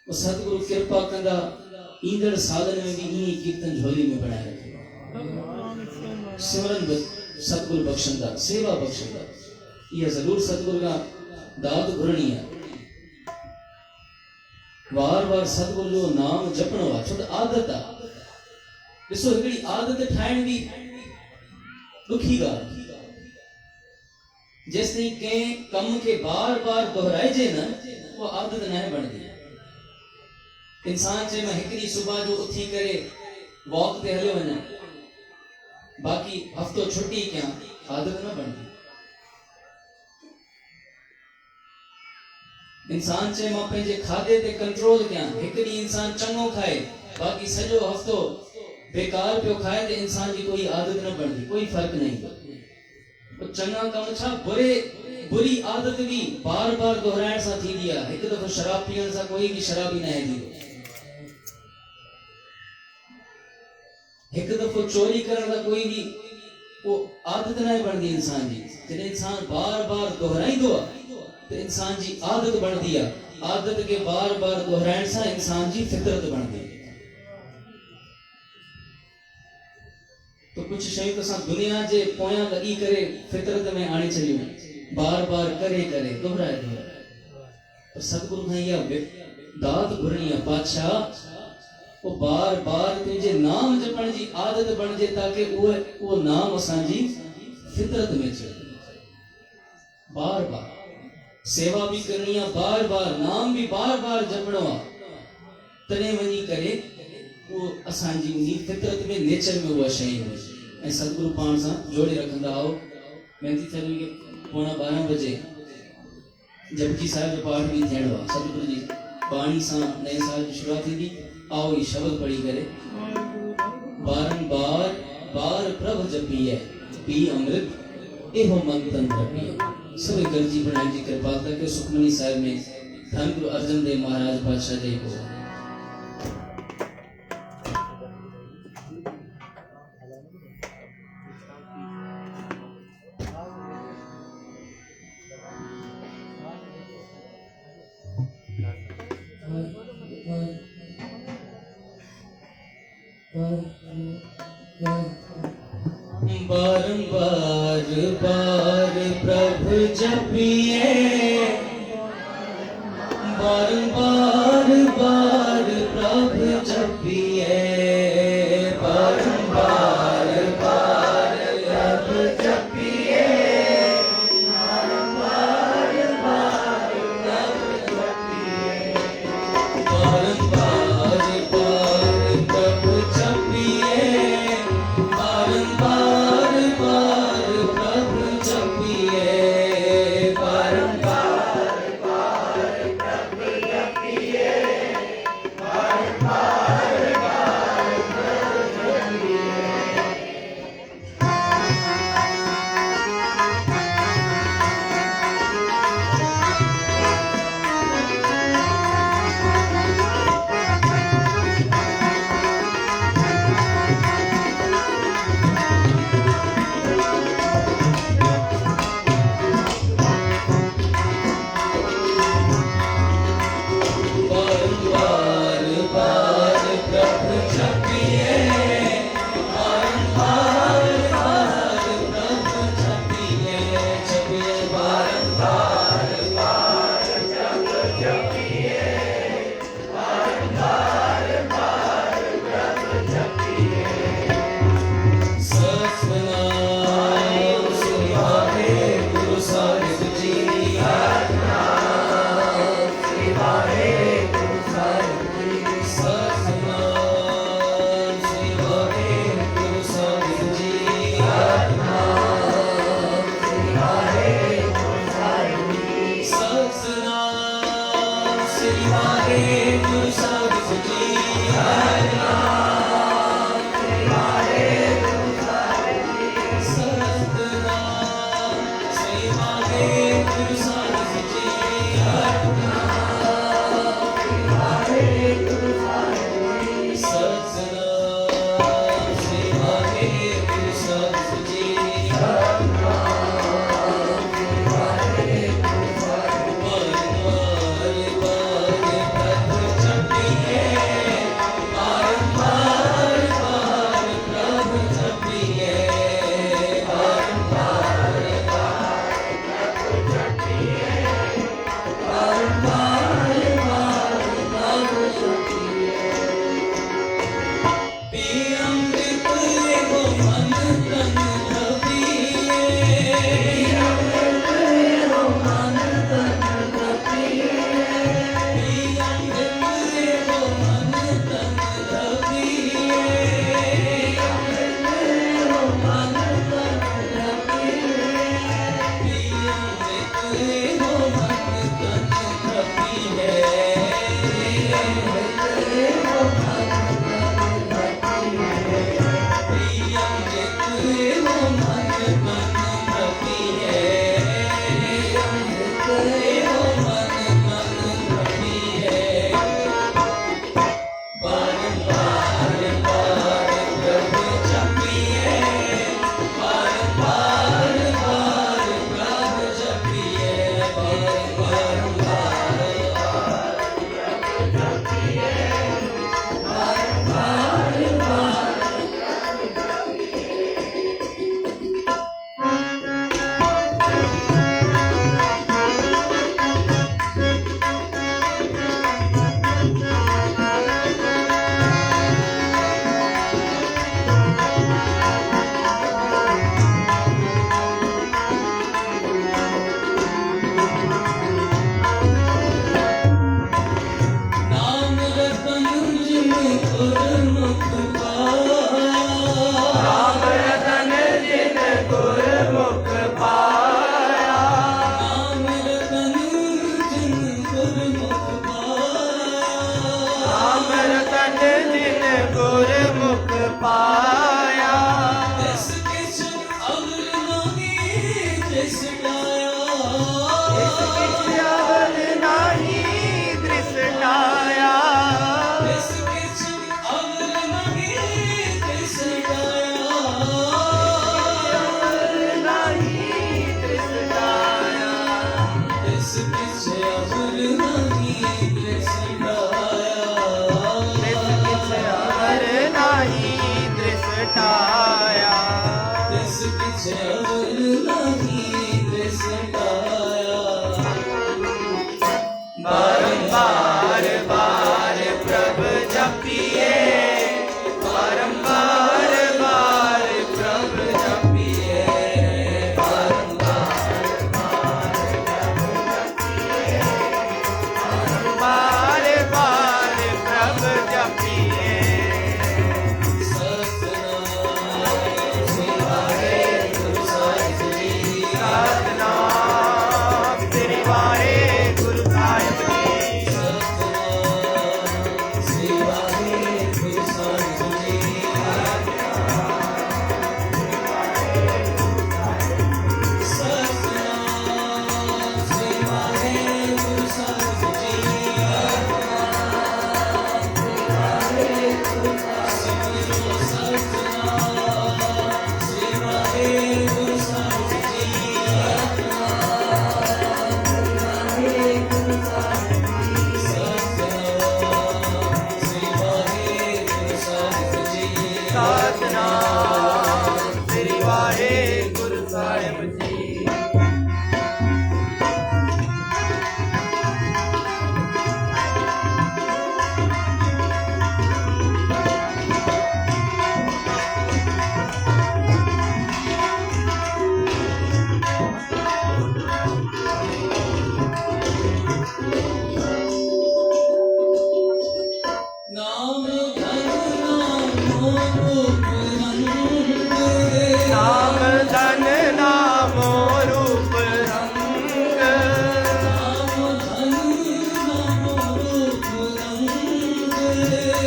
वो सतगुरु कृपा कंदा ईंदड़ सालन में भी इन्हीं कीर्तन झोली में बनाए रखे। सिमरन सतगुरु बख्शंदा, सेवा बख्शंदा, यह जरूर सतगुरु का दात घुरणी है। बार बार सतगुरु जो नाम जपणो आहे, छो त आदत आहे। ॾिसो हिकिड़ी आदत ठाहिण बि ॾुखी ॻाल्हि, जेसिताईं कंहिं कम के बार बार दोहराइजे न, वो आदत न बनदी। इंसान चए मां हिकिड़ी सुबह जो उथी करे वॉक ते हलियो वञा, बाकी हफ्तो छुट्टी कयां, आदत न बनदी। इंसान चए मां पंहिंजे खाधे ते कंट्रोल कयां, हिकु ॾींहुं इंसान चङो खाए, बाकी सॼो हफ्तो बेकार पियो खाए, तो इंसान की कोई आदत न बनती, कोई फर्क नहीं। तो चंगा कम छा बुरी आदत भी बार बार दोहराइण सां थींदी आहे। हिकु दफ़ो शराब पीअण सां कोई भी शराबी न है, हिकु दफ़ो चोरी करण सां कोई भी वो आदत न बनती इंसान जी। जॾहिं इंसान बार बार दोहराईंदो आहे तो इंसान जी आदत बनती है। आदत के बार बार दोहराइण सां इंसान जी फितरत बनती है। तो कुछ शयूं असां दुनिया जे पोयां लगी करे फितरत में आणे छॾियूं, बार बार करे करे दोहराए दोहराए। सतगुरु खां इहा दात घुरणी आहे, पातशाह वो बार बार तुझे नाम जपण जी आदत बणजे, ताकि वो नाम असांजी फितरत में अचे बार बार। सेवा भी करनी है, बार बार नाम भी बार बार जपणो आ, तने वनी करे वो असांजी उनी फितरत में नेचर में वो शइ हुई। ऐं सतगुरु पाण सां जोड़े रखंदा आओ। मेहंदी थी के 11:15 बजे जपजी साहिब जो पाठ भी थियणो आहे। सतगुरु जी बाणी सां नए साल जी शुरुआत थींदी। आओ ये शब्द पढ़ी करे, बारंबार बार प्रभ जपिए पी अमृत एहो मन तन जपिए। सभी गर्जी बनाई जी कृपा करके सुखमनी साहिब में धन गुरु अर्जन देव महाराज पातशाह जी को बारंबार बार प्रभु जपिए, बारंबार बार प्रभु जपिए, बारंबार बार प्रभु जपिए, बारंबार बार प्रभु जपिए, बारंबार बार प्रभु जपिए, बारंबार बार प्रभु जपिए, बारंबार बार प्रभु जपिए। आया। तिस किछ अवर नहीं तिस काया। बारंबार बार प्रभ जपिए, बारंबार बार प्रभ जपिए, बारंबार बार प्रभ जपिए। सतनाम श्री वाहेगुरु साहिब जी। सतनाम श्री वाहेगुरु साहिब जी। नाम धन नाम रूप रंग। नाम धन नामो रूप रंग। नाम धन नाम रूप रंग।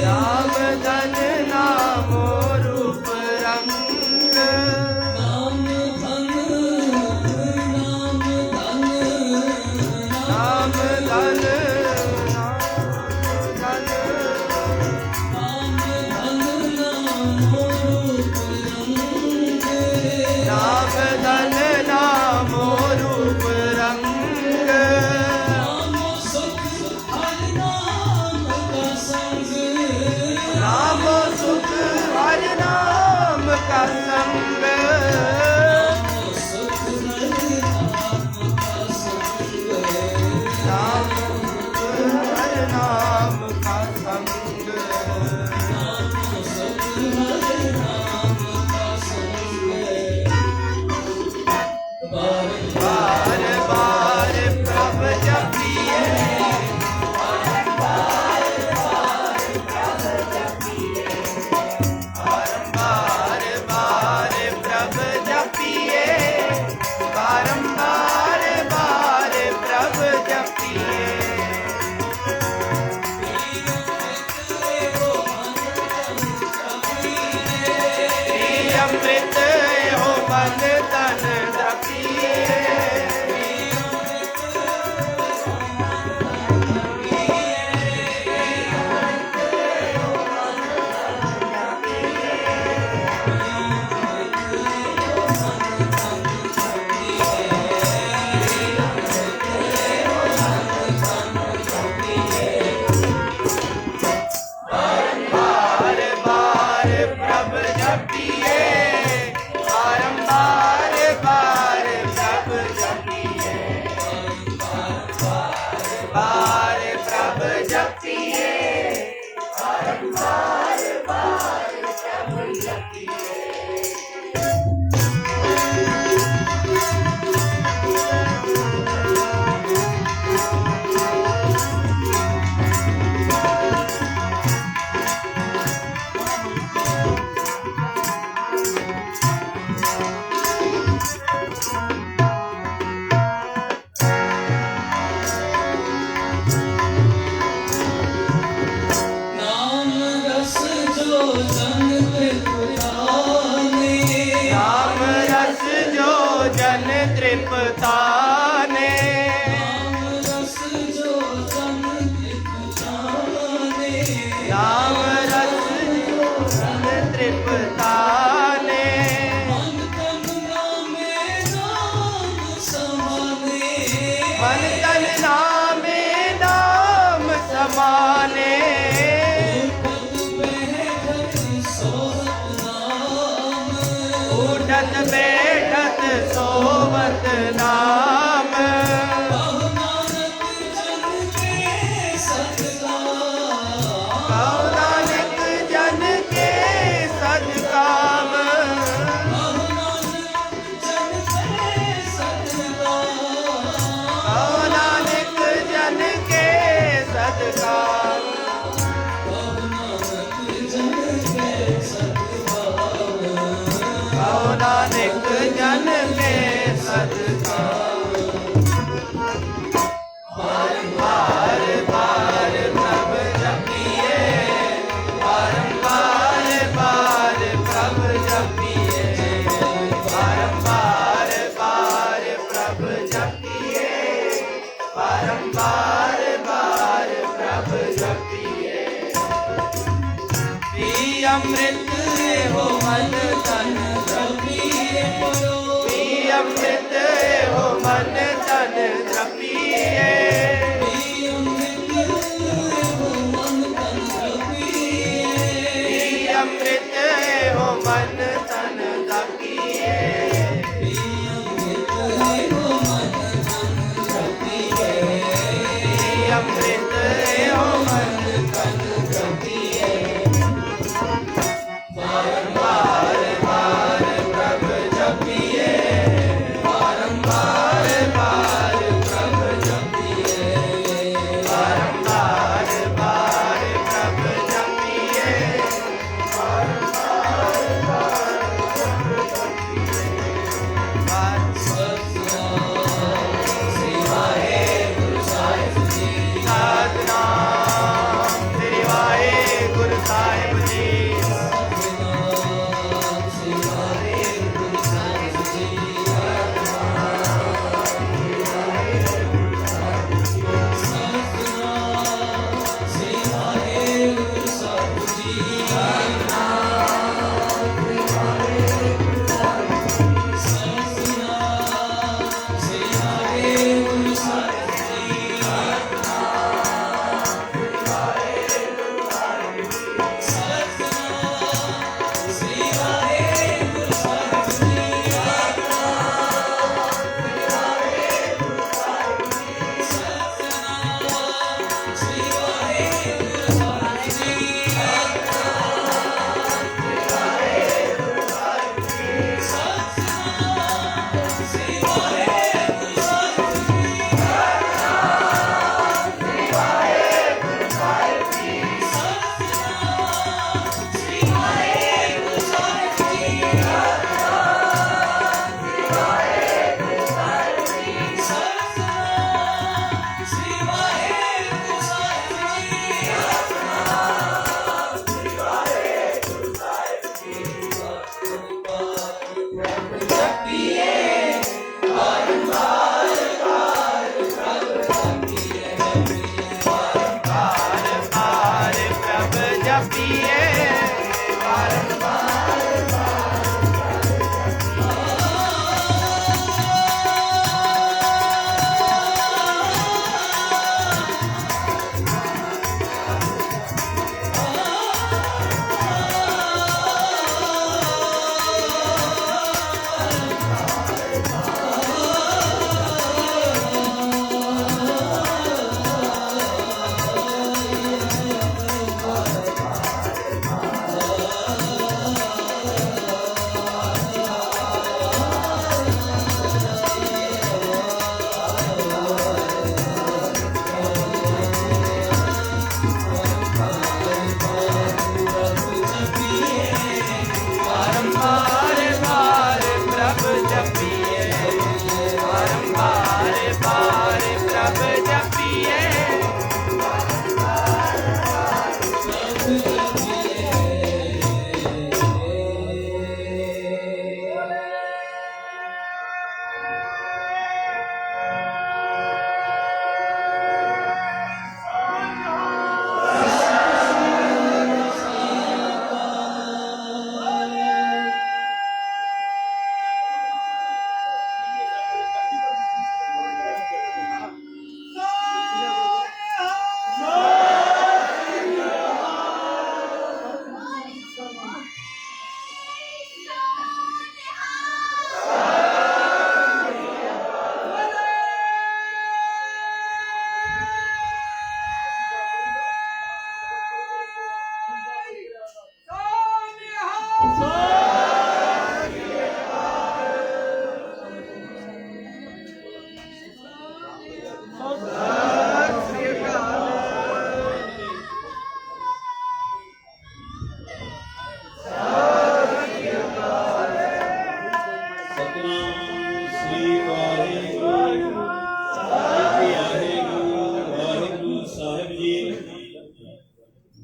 नाम धन नामो रूप रंग। नाम धन नाम धन नाम धन नाम धन नाम रूप रंग। नाम धन नामो रूप रंग। नाम सुख हर नाम का संग। नाम सुख हर नाम का संग। सुख हर नाम का संग। नाम सुख हर नाम का संग। सुख हर नाम का संग। बार बार बार प्रभ जपिए, बारंबार बार प्रभ जपिए, बारंबार बार प्रभ जपिए, बारंबार बार प्रभ जपिए। अमृत हो मन तन जपिए। बार बार प्रभ जपिए, बारंबार बार प्रभ जपिए, बार प्रभ जपिए, बारंबार बार प्रभ जपिए। नाम रस जो जन तृप्ताने। नाम रस जो जन तृप्ताने। नाम रस जो जन तृप्ताने। नाम रस जो जन तृप्ताने। मन तन नामे नाम समाने। मन तन नामे नाम समाने। पद बह घर सोहत नाम। उठत बैठत सोवत नाम कहो नानक जन के सतकाम कहो नानक जन के सदकाम कहो नानक जन के सतकाम कहो नानक जन के सदकाम कहो नानक जन के सतकाम कहो नानक जन के सदकाम बारंबार बार प्रभ जपिए बारंबार बार प्रभ जपिए बारंबार बार प्रभ जपिए बारंबार बार प्रभ जपिए पी अमृत हो मन तन जपिए परो पी अमृत हो मन तन जपिए पी अमृत हो मन तन जपिए पी अमृत हो मन तन जपिए पी अमृत हो मन तन जपिए पी अमृत हो मन तन जपिए बारंबार बार प्रभ जपिए बारंबार बार प्रभ जपिए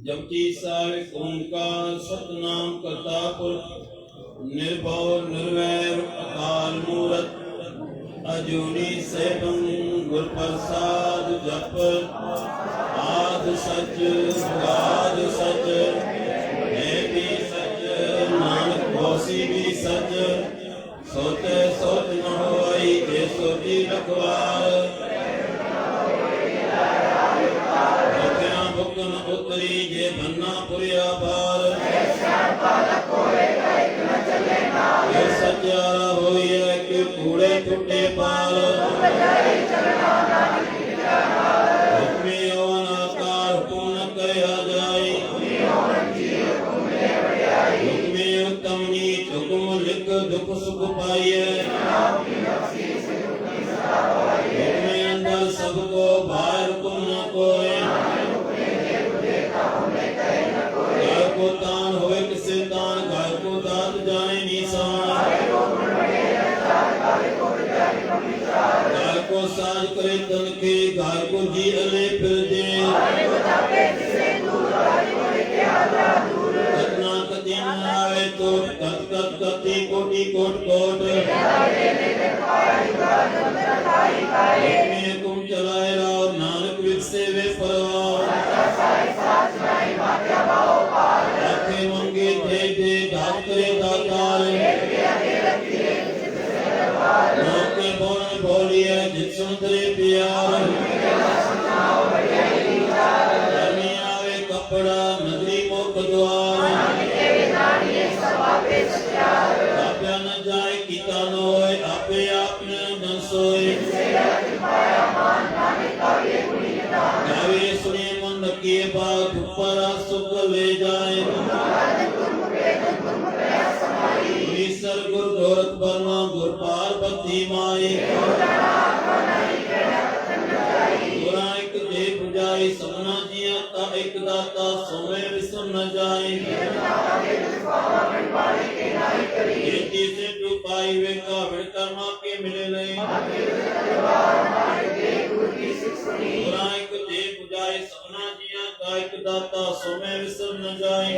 जपजी साहिब ओंकार सतनाम करता पुरख निर्भव निर्वैर अकाल मूरत अजूनी सैभं गुर प्रसाद जप आद सच जुगाद सच है भी सच नानक होसी भी सच सोते सोच न होई जे सोची रखवार भुगन उतरी जे भन्ना पुरिया पार ये सत्यारा होई है कि कूड़े टूटे पार हुक्मे ओन आकार हुक्म न करया जाए हुक्मे उत्तम नीच हुक्म लिख दुख सुख पाइए हुक्मे अंदर सबको बाहर हुक्म न कोई गाय को तान होए किसे तान गाय को दात जाने निशान गाय को साज करे तन के गाय को जी अले फिर दे कतना कति न आवे तो कत कत कति कोटि कोट कोट हुक्म चलाए राव नानक विकसे वे परवार आखे मंगे दे दे दात करे दातार नौके बोन बोलिए जित सुंदरे प्यार धर्मी आवे कपड़ा नगरी मुख द्वार आपया न जाए कीता नोय आपे आपने न सोए गावे सुने मन किए बात ऊपर सुख ले जाए ईश्वर गुरु गोरख वर्मा गुरु पार्वती माई गुरा एक दे पुजाई समना जिया का एक दाता सोमे विसर न जाए ये से तू पाई वे का कर्मा के मिले नहीं गुरा एक दे पुजाई समना जिया का एक दाता सोमे विसर न जाए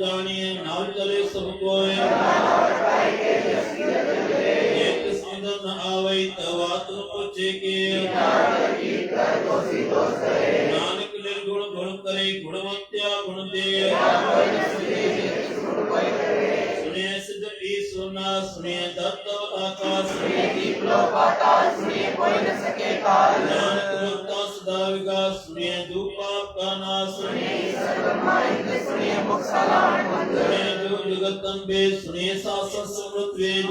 जानिए नाव चले सब कोय एक सिंदर न आवे तवात पूछे के नानक निर्गुण गुण करे गुणवंत्या गुण दे सुने सिद्ध ई सुना सुने दत्त आकाश सुने दीप लो पाताल सुने कोई न सके काल नानक मुक्ता सदा विकास सुने धूपा का नाश सुने सुने मुख सलाम सुने जो जगत अम्बे सुने शासन समृत वेद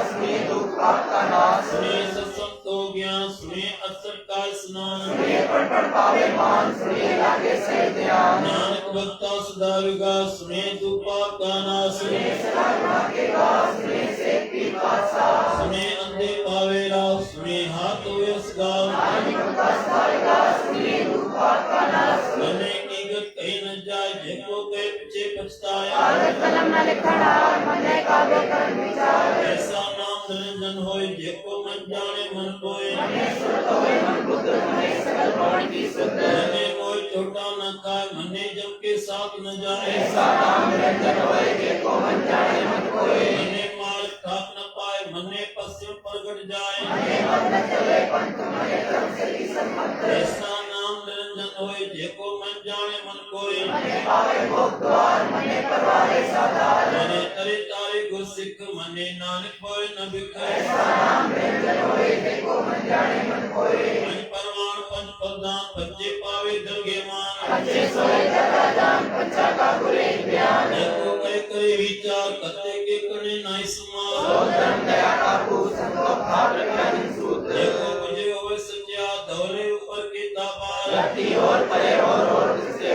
सुने दुख का नाश सुने सत्संग तो ज्ञान सुने अक्षर का स्नान सुने पढ़ पावे मान सुने लागे से ध्यान नानक भक्ता सदा विकास सुने धूपा का नाश सुने सलाम के गास सुने से की पासा सुने अंधे पावे राव सुने हाथ व्यस गाव नानक भक्ता सदा विकास सुने धूपा का नाश सुने कहीं न जाए जेको के पीछे पछताया कलम न लिखना मने कागो कर विचार ऐसा नाम निरंजन होए जेको मन जाने मन कोय मने सुरत होए मन बुद्ध मने सकल प्राण की शुद्ध मने कोई छोटा न खाए मने जब के साथ न जाए ऐसा नाम निरंजन होए जेको मन जाने मन कोय मने माल खाप न पाए मने पश्चिम प्रगट जाए मने मन न चले पंथ मने धर्म से सम्मत ऐसा नाम निरंजन होए जेको मन जाने मन कोय मने पावे भोग द्वार मने परवारे साधार मने तरे तारे गुर सिख मने नानक होए न बिखरे ऐसा नाम निरंजन होए जेको मन जाने मन कोय पंच परमाण पंच प्रदान पंचे पावे दरगे मान पंचे सोए जगा जान पंचा का गुरे ज्ञान जेको करे विचार कते के कने नाई सुमार धर्म दया का पूत संतोष भाव ज्ञान सूत जेको मुझे होए सच्चा धौले ऊपर के तापार रति और परे और से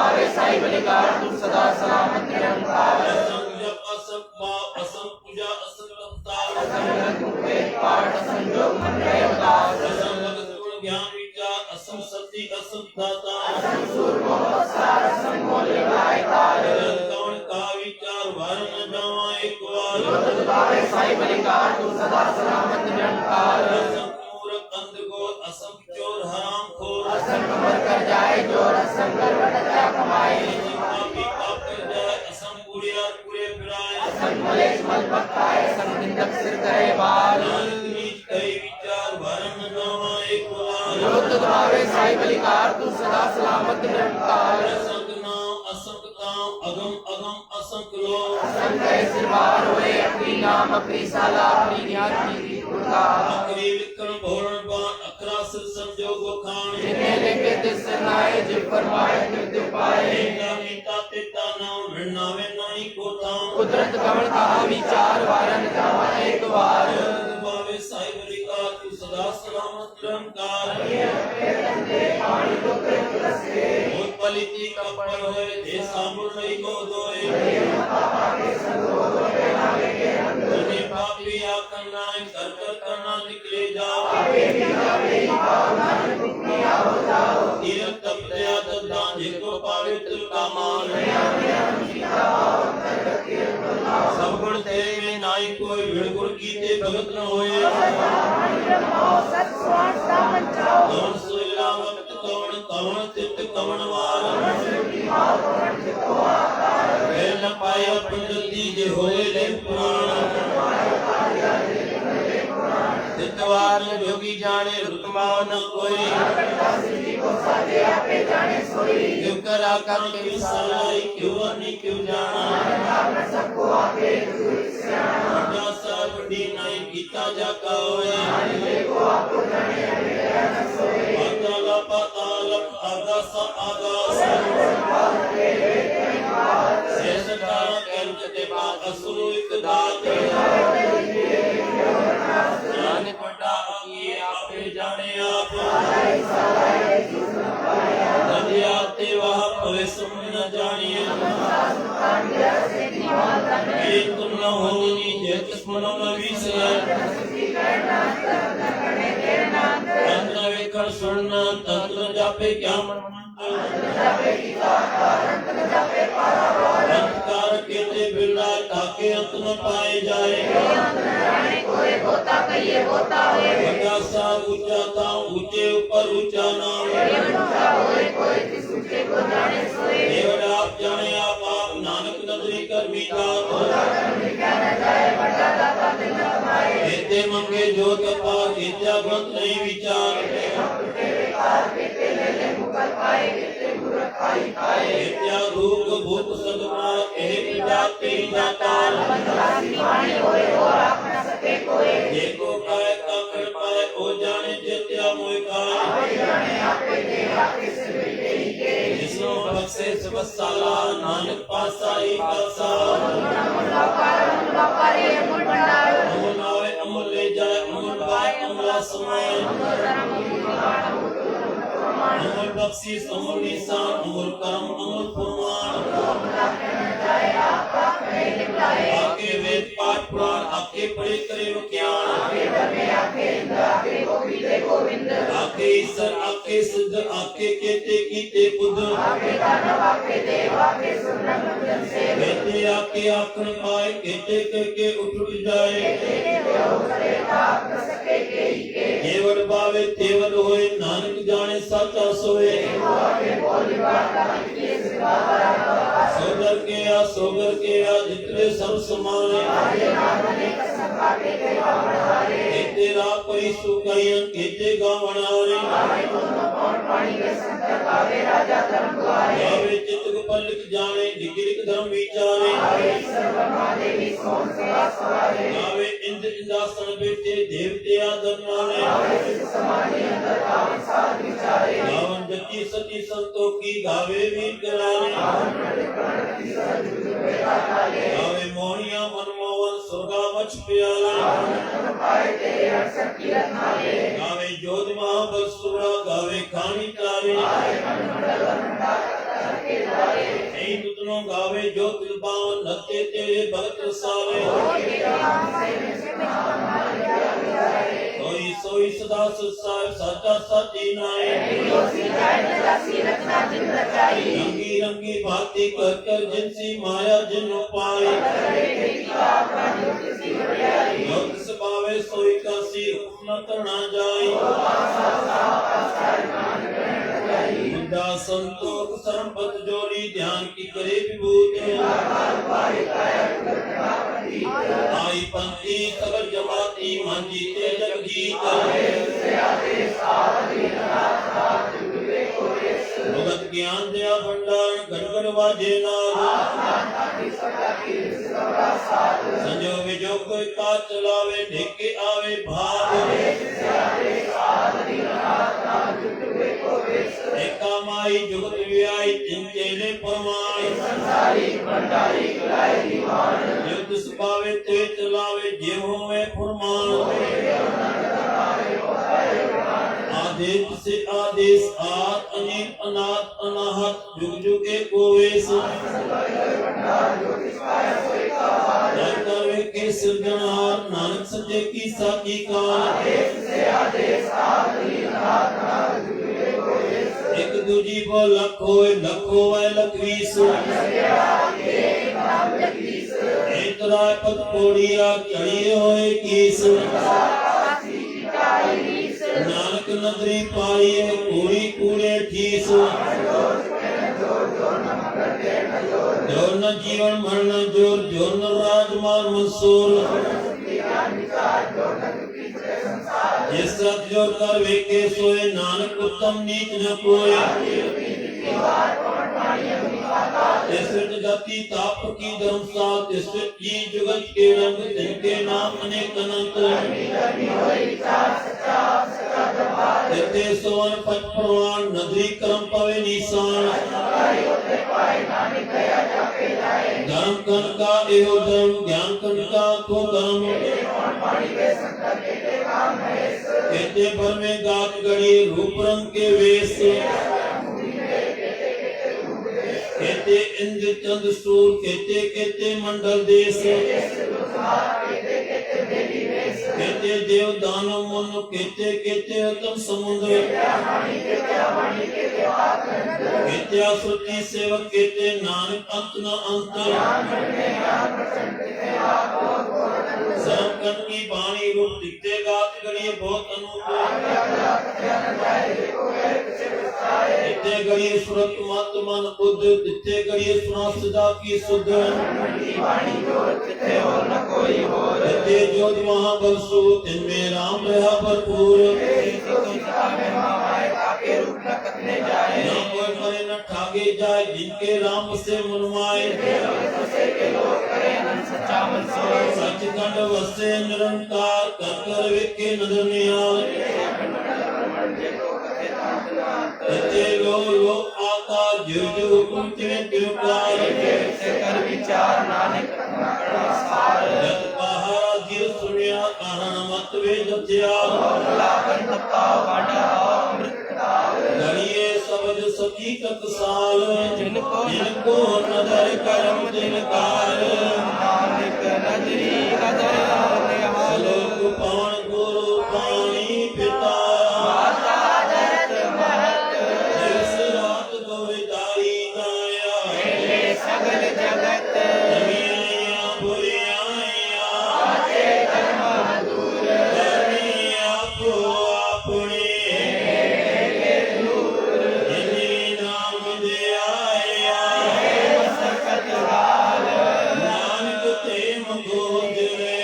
पावे साई बलिकार तू सदा सलामत निरंकार असंग जप असंग पाप असंग पूजा असंग अवतार असंग वेद पाठ असंग योग मन रहे उदास असंग भगत गुण ज्ञान विचार असंग सती असंग दाता असंग सूर मोह सार असंग मोल लगाए तार कौन का विचार भर न जावा एक बार तुझ पावे साई बलिकार तू सदा सलामत निरंकार असंग मूर्ख अंधगोर असंग चोर हराम खोर असंग मर कर जाए जोर असंग गर्वटता कमाए असंग पापी पाप कर जाए असंग बुढ़ियार बुरे फिराए असंग मलेश मल पकाए असंग निंदक सिर करे बार नानक नीच कई विचार भर न जावा एक बार जो तुझ पावे साई बलिकार तू सदा सलामत निरंकार असंग नाम असंग ताम अगम अगम असंग लो असंग सिर बार होए अपनी नाम अपनी साला अपनी न्याती उड़का अकरी लिखण भोरण बाण अकरा सिर संजोग खान जिन्हें लेके दिस नाए जिब फरमाए मृत्यु पाए नीता नीता तेता नाम ऋणावे नाई को ताम कुदरत कवण कहा विचार वारन जावा एक बार बावे साई बलिका तू सदा सलामत निरंकार बहुत पलिती कपड़ होए दे सामुर नहीं को दोए तुझे पापी आकरना कर कर करना निकले जाओ तीरथ तप दया दान जिको पावे तिल का मान सब गुण तेरे में नाई कोई विण गुण कीते भगत न होए कौन सोला वक्त कौन कौन चित्त कौन वार वेल न पाया पंडिती जे होए ले पुराण चितवार न जोगी जाने रुतमा न कोई क्यों करा कर के विसालाई क्यों नहीं क्यों जाना बड़ा सा बड़ी नाई गीता जाका होए पाताला पातालम आगास आगास शेष काल कर्म देवा असुर एक दात जाने बड़ा किए आपे जाने आप नदी आते वह पवे सुन न जानिए ये तुम न होनी जे किस्मनो न विषय अंतर वेखण सुनना तंत्र जापे क्या मन अंतकार केते बिरला ताके अंत न पाए जाए बड़ा सा ऊंचा था ऊंचे ऊपर ऊंचा नाम केवल आप जाने आप नानक नजरी कर मीठा कहते मंगे जो तपा इत्या ग्रंथ नहीं विचार इत्या रूप भूत सदमा एक जाति जातार देखो काय का कर पाए ओ जाने जित्या मोय काय जिसनो बख्शे सबसाला नानक पासाई पासा अमल आवे अमल ले जाए अमल बाय अमला समय अमल बख्शीश अमल निशान अमल कर्म अमल फरमान आके वेद पाठ पुराण आके पढ़े करे ज्ञान आके ईश्वर आके सिद्ध आके केते कीते बुद्ध कहते आके आखन पाए कहते करके उठ जाए केवल बावे तेवल होए नानक जाने साचा सोए सोगर के आ जितने सब समाने तेरा कोई सुकायन केते गावणारे गावे चित्त पल्लिक जाने डिग्रिक धर्म विचारे गावे इंद्र इंद्रासन बैठे देवते आदर माने गावन जति सती संतों की गावे वीर कराने गावे मोहिया मनमोहन सुरगा मच प्याला गावे जोध महाबल सुरा गावे खानी तारे ऐ तुतनो गावे जो तिल पावन नचे तेरे भगत रसावे सोई सोई सदा सुसाय साचा साची नाय रंगी रंगी भांति कर कर जिनसी माया जिन पाए जो तिस पावे सोई कासी हुक्म न करना जाए बुद्धा संतोष संपत जोड़ी ध्यान की करे विभूत आई पंथी सगर जमाती मन जीते जग जीत भगत ज्ञान दया भंडार गणगण वाजे नाद संजो विजो कोई का चलावे ढेके आवे भाव एका माई जुगत व्याई चिंचेले परमाण युद्ध सुपावे ते चलावे जेहो में फरमान आदेश से आदेश आत अनेक अनाथ अनाहत जुग जुग एक वेश करवे के सृजनहार नानक सच्चे की साची कार एक दूजी को लखो लखो वै लखवीस एक राय पद कोड़िया चढ़िए होए कीस नानक नदरी पाइए पूरी कूड़े ठीस जोर न जीवन मरण जोर जोर न राजमार मंसूर जिस सत जोर कर वेके सोए नानक उत्तम नीच न कोय तिसृत गति ताप की धर्मसाल तिसृत जी जुगत के रंग तिनके नाम अनेक अनंत तेते सोवन पच प्रवाण नदरी कर्म पवे निशान धर्म कन का एहो धर्म ज्ञान कन का को कर्म कहते भर में गात गड़ी रूप रंग के वेश कहते इंद्र चंद्र सूर कहते कहते मंडल देश कहते देव दानव मनु कहते कहते उत्तम समुद्र कहते श्रुति सेवक कहते नानक अंत न अंत सर्वकन की वाणी रूप दिखते गात गड़िए बहुत अनूप दिखते गड़िए सुरत मत मन बुद्ध दिखते गड़िए सुना सदा की शुद्ध दिखते जोध महाबल सु तिनमें राम रहा भरपूर न कोई मरे न ठागे जाए जिनके राम से मनमाए सचखंड वसे निरंकार कर कर वेखे नजर निहाल ते लो लो आकार जो जो हुक्म तिने तिरुकार कर विचार नानक जत पहाड़ा जिर सुनिया कहन मत वे जत्या लागन तपता वाडा गड़िए सबद सखी तत्साल जिनको नजर करम जिनकार नानक नजरी नजर निहाल पावन गुरु पानी पिता माता दरत महत जिस रात गोविदारी गाया मेले सगल जगत जमिया बुरियाया आजे धर्म दूर धर्मी आपो अपने नानक ते मगोजरे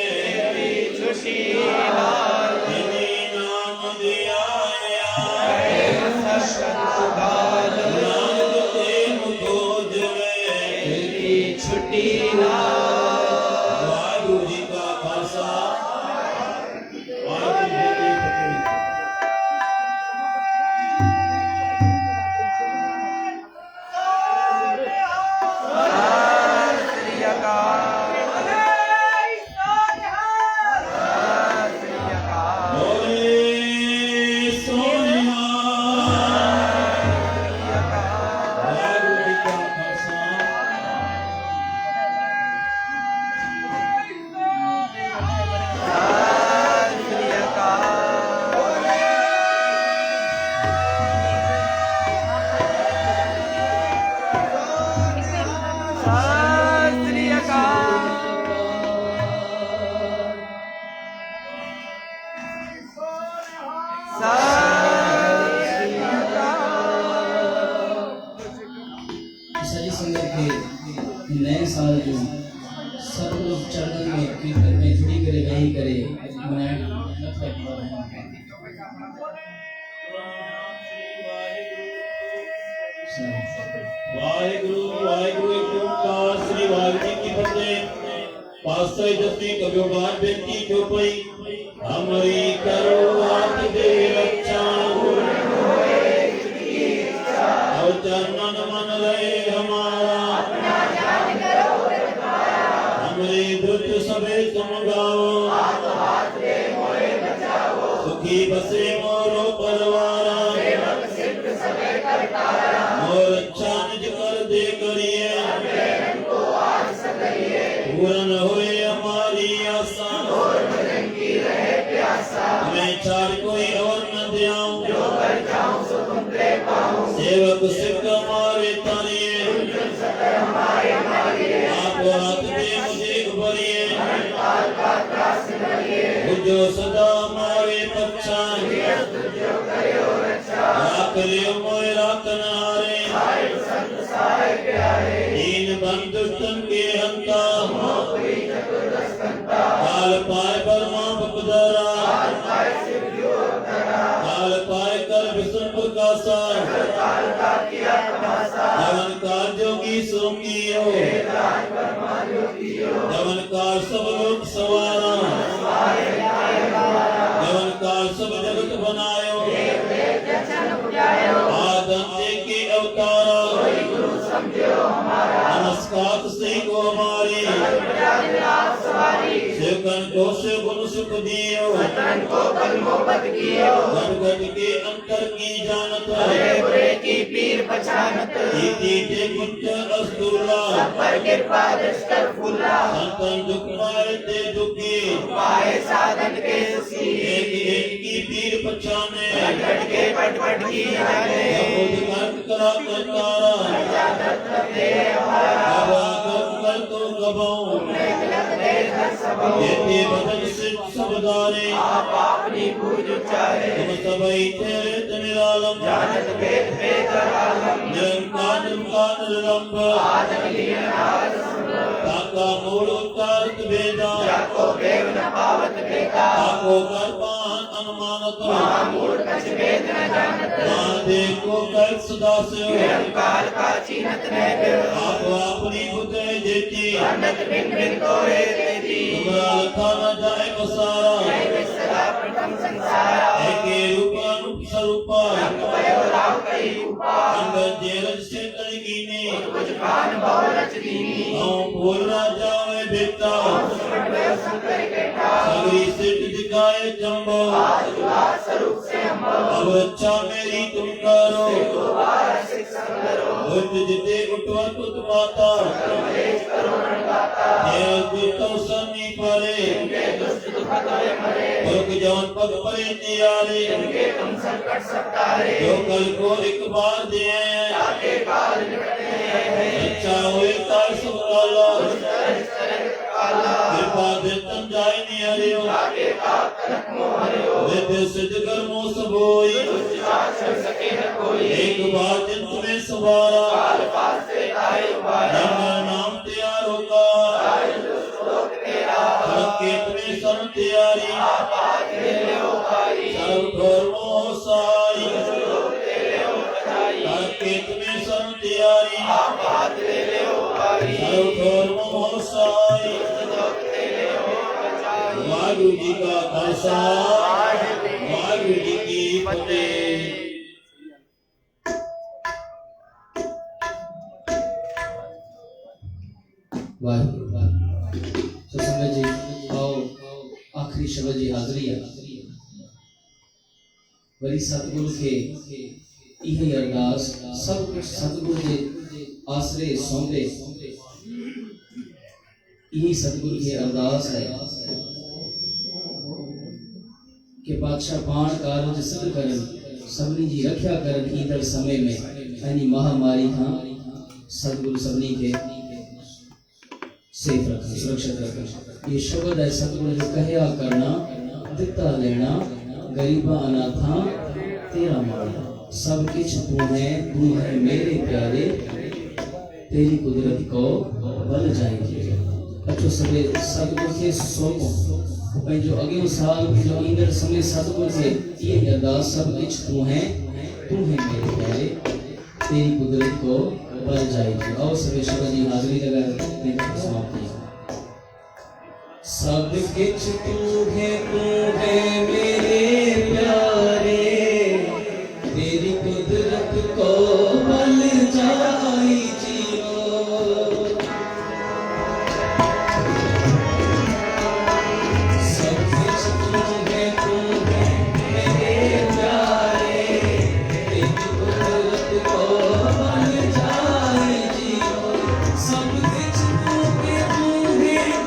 के नए साल जो सब लोग चरणन में कीर्तन में जुड़ी करे वही करे मनाए वाहिगुरु वाहिगुरु एक ओंकार श्री वाहिगुरु जी की फतेह। पासे जति कभी बात बेटी चौपई हमारी करो हाथ दे रक्षा और चरणन मन रहे हमारा हमरे दुख सबे तुम गाओ सुखी बसे मोरो परवारा और अच्छा निज कर दे करिए पूर्ण होए हमारी आशा मैं चार कोई और न दियाऊं सेवक सिख हमारे तारिए आप हाथ दे मुझे उभरिए जो सदा हमारे पक्षा करियो मोए राखन हारे दीन बंधुष्टन के हंता काल पाए बर्मा बपदरा काल पाए कर विष्णु प्रकाशा जवन कार जोगी सोंगियो जवन कार सब लोग सवारा जवन कार सब जगत बनायो आदम के अवतारा नमस्कार से को हमारी सेवकन को से गुण सुख दियो घट के अंतर की जानत बुरे की पीर पहचानत इति कुंज अस्तुला पर कृपा दृष्टर फूला संतन दुख पाए ते दुखी पाए साधन के सुखी एक की पीर पहचाने घट के पट की जाने करा करतारा दे हमारा कर तो गबाऊं ये बदन से सबदारे आप अपनी पूज उचारे तुम सबई तेरे निरालम जानत भेद भेद आलम निरंकार निरंकार निरंब आदम लीन आद ताका मूल उतारत वेदा जाको देव न पावत बेटा ताको कर्पान अनुमानत मूल कछ भेद न जानत देखो कर सदा से निरंकार का चीनत नैव आप अपनी बुद्धि देती जानत बिन बिन तोरे तेरी तुम्हारा लखा न जाए बसारा सदा प्रथम संसारा एके रूप अनुप स्वरूपा भयो राव कई रूपा अंग जेरज से तरीकीने कुछ कान बहु रच दीनी हम बोल राजा वे बेटा सुमट भयो शंकर केठा सगरी सिद्ध दिखाए चंबो आदिवास स्वरूप से हम अब अच्छा मेरी तुम करो दोबारा शिक्षा करो बुद्ध जिते उठवत उत्पाता मलेश करो रणगाता ये दुष्टों सन्नी परे उनके दुष्ट दुखत हुए मरे लोग जौन पग परे तियारे उनके तुम संकट सतारे जो कल को एक बार दिए आके काल निकटते हैं अच्छा हुए तार सब काला काला कृपा दे तन जाय नि हरियो आके काल तलक मोह हरियो वेद सिद्ध कर्मों सब होई छड़ सके न कोई एक बार जिन तुम्हें सवारा काल पास से आए उबारा जन नाम तैयार होगा लोक तेरा के तुम्हें शरण तैयारी आप आज ले लो भाई सर्व धर्मों साई लोक तेरे हो बधाई के तुम्हें शरण तैयारी आप आज ले लो भाई सर्व धर्मों साई लोक तेरे हो बधाई वाहिगुरु जी का खालसा वाहिगुरु जी की फतेह। वाहिगुरु तो संगत जी आओ आखिरी शब्द जी हाजिरी है वरी सतगुरु के यही अरदास सब कुछ सतगुरु के आसरे सौंपे यही सतगुरु की अरदास है कि बादशाह बाण कारज सिद्ध करन सबनी जी रक्षा करन ईंदड़ समय में यानी महामारी खां सतगुरु सबनी के सेफ रखना सुरक्षित रखना ये शब्द है सतगुरु जो कहया करना दिता लेना गरीबा अनाथा तेरा माना सब किछ तू है मेरे प्यारे तेरी कुदरत को बल जाएगी। अचो सभे सतगुर खे सोमो पंहिंजो अॻियो साल जो ईंदड़ समय सतगुर खे ये अरदास सब कुछ तू है मेरे प्यारे, तेरी कुदरत को बल जाएगी। और सभे शब्द जी हाजिरी लगा समाप्ति। सब कुछ तू है मेरे प्यारे, तेरी कुदरत को बल जाई जियो। सब कुछ तू है मेरे प्यारे, तेरी कुदरत को बल जाई जियो। सब कुछ तू है मेरे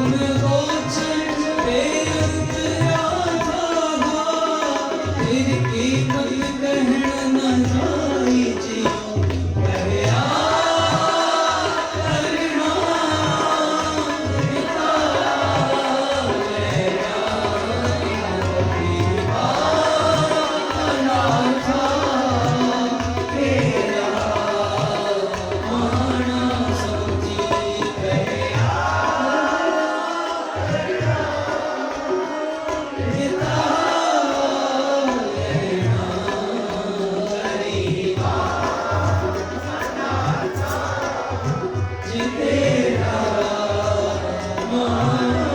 में गोचर बेअंत राधा, तेरी कीमत कहना न जाई जियो, कहया करना पिता ले अनाथा तेरा माना समझी, कहया पिता लेना करीबा जी तेरा माना।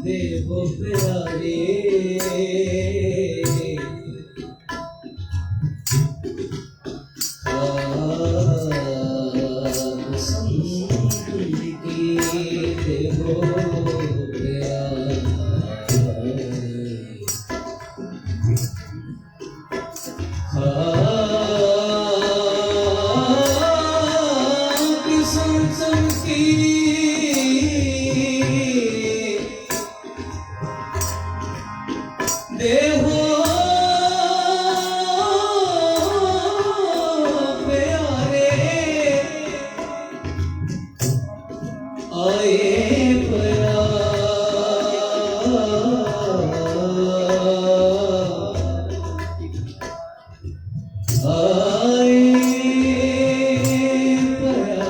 देखो प्यारे देखो देहो प्यारे आए पया आए पया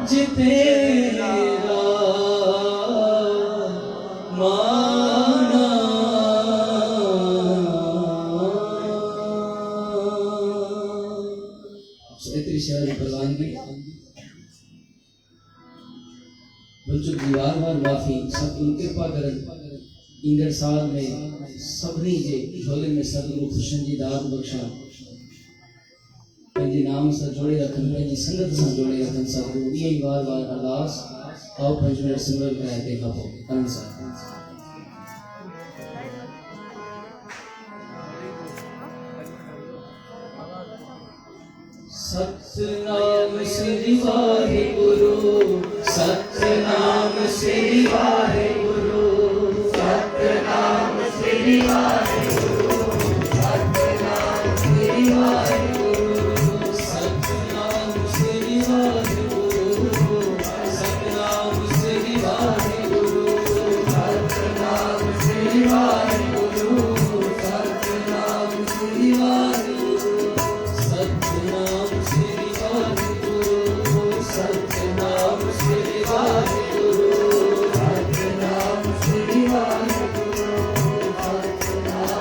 तेरा माना इतनी शायरी प्रवानगी बच्चों की बार बार माफी सब कृपा करन ईंदड़ साल में सभी जे झोले में सदगुरु खुशन जी दात बख्शा पंहिंजे नाम सां जोड़े रखनि पंहिंजी संगत सां जोड़े रखनि सदगुरु इहे ई बार बार अरदास आओ 5 मिनट सिमरन कराए तंहिंखां पोइ आनंद सां सतनाम श्री वाहिगुरु सतनाम श्री वाहिगुरु सतनाम श्री वाहिगुरु सतनाम श्री वाहिगुरु सतनाम श्री वाहिगुरु सतनाम श्री वाहिगुरु सतनाम श्री वाहिगुरु सतनाम श्री वाहिगुरु सतनाम श्री वाहिगुरु सतनाम श्री वाहिगुरु सतनाम श्री वाहिगुरु सतनाम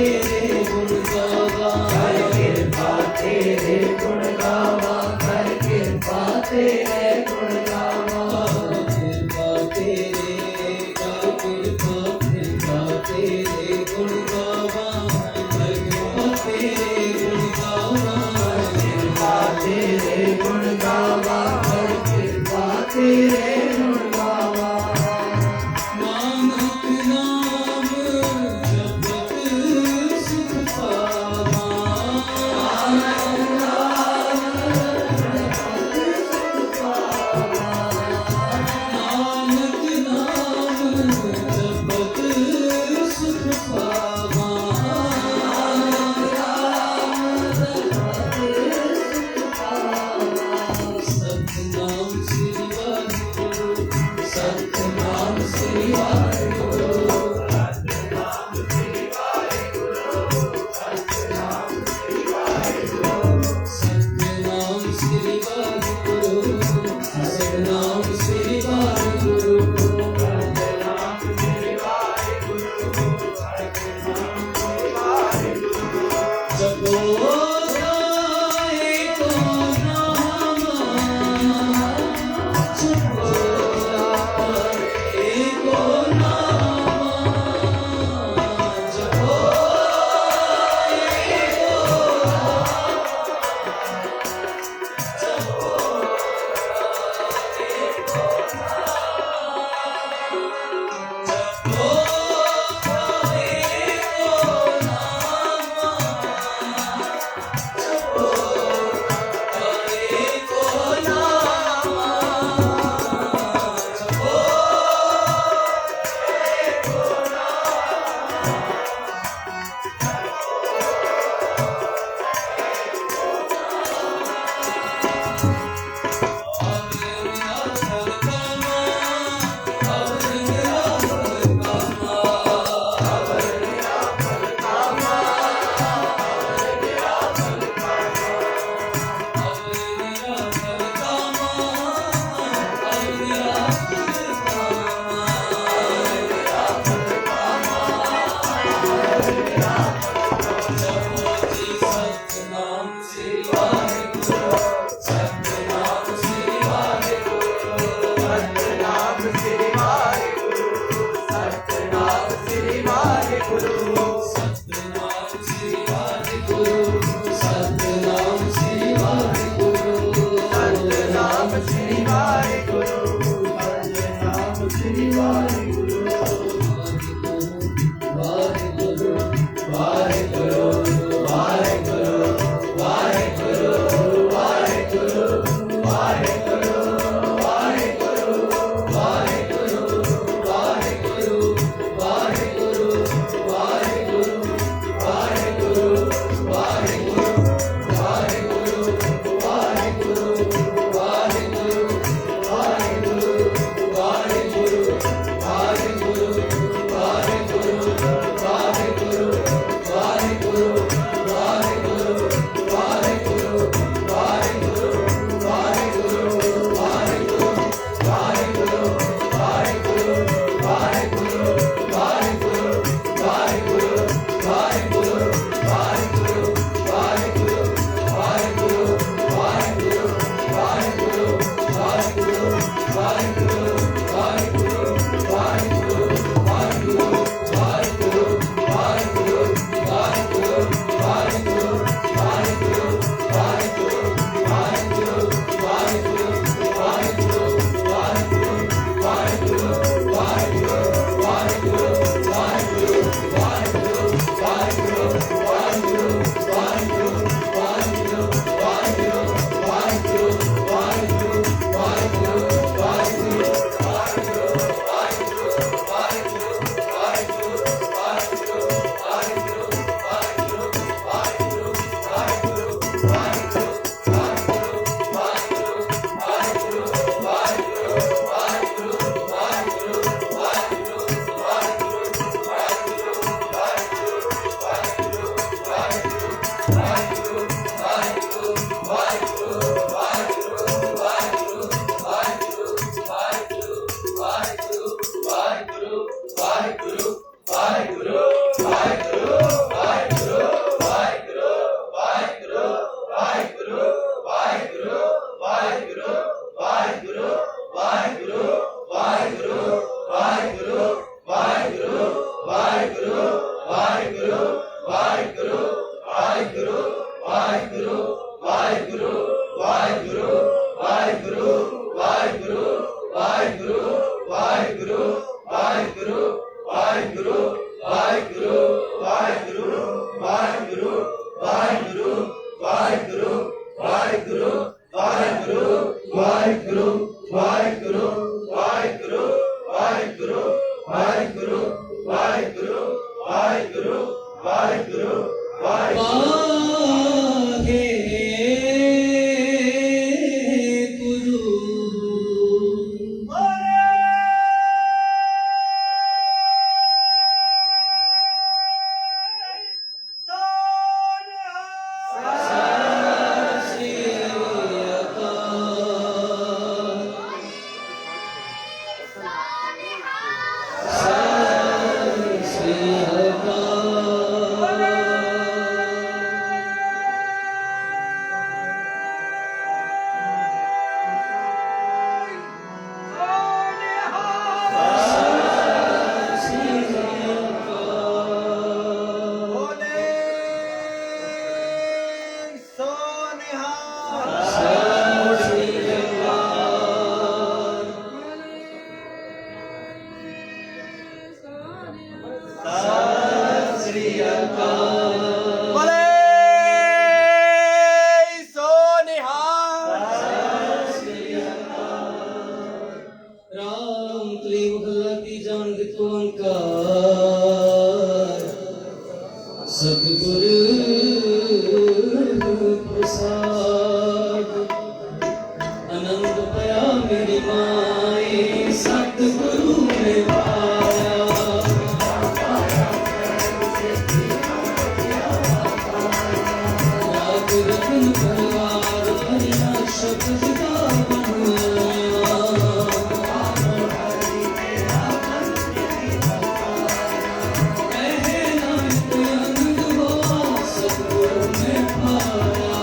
तेरे गुण गावा, कर कृपा तेरे गुण गावा, कर कृपा तेरे गुण गावा, कृपा तेरे कर कृपा तेरे गुण गावा, कर कृपा तेरे गुण गावा, कृपा तेरे गुण गावा, कर कृपा तेरे गुण गावा। नानक नाम जपत सुख पावा, नानक नाम जपत सुख पावा, नानक नाम जपत सुख पावा, सतनाम श्री वाहिगुरु, सतनाम श्री वाहिगुरु, सतनाम श्री वाहिगुरु, सतनाम श्री वाहिगुरु, सतनाम श्री वाहिगुरु, सतनाम श्री वाहिगुरु, सतनाम श्री वाहिगुरु, सतनाम श्री वाहिगुरु। जपो एको नाम, जपो एको नाम, जपो सतनाम श्री वाहिगुरु, सतनाम श्री वाहिगुरु, सतनाम श्री वाहिगुरु, सतनाम श्री वाहिगुरु, सतनाम श्री वाहिगुरु, सतनाम श्री वाहिगुरु। वाहिगुरु वाहिगुरु, वाहिगुरु, वाहिगुरु, वाहिगुरु, वाहिगुरु, वाहिगुरु, वाहिगुरु, वाहिगुरु, वाहिगुरु, वाहिगुरु, वाहिगुरु, वाहिगुरु, वाहिगुरु, वाहिगुरु, वाहिगुरु, वाहिगुरु, वाहिगुरु, मेरी माए सतगुरु ने पाया राग रतन परिवार हरिया शब्द का बनवाया कहे नानक आनंद हो सतगुरु ने पाया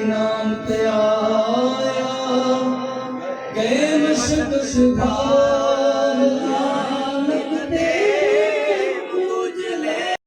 नाम ते आया गए मशक सुधा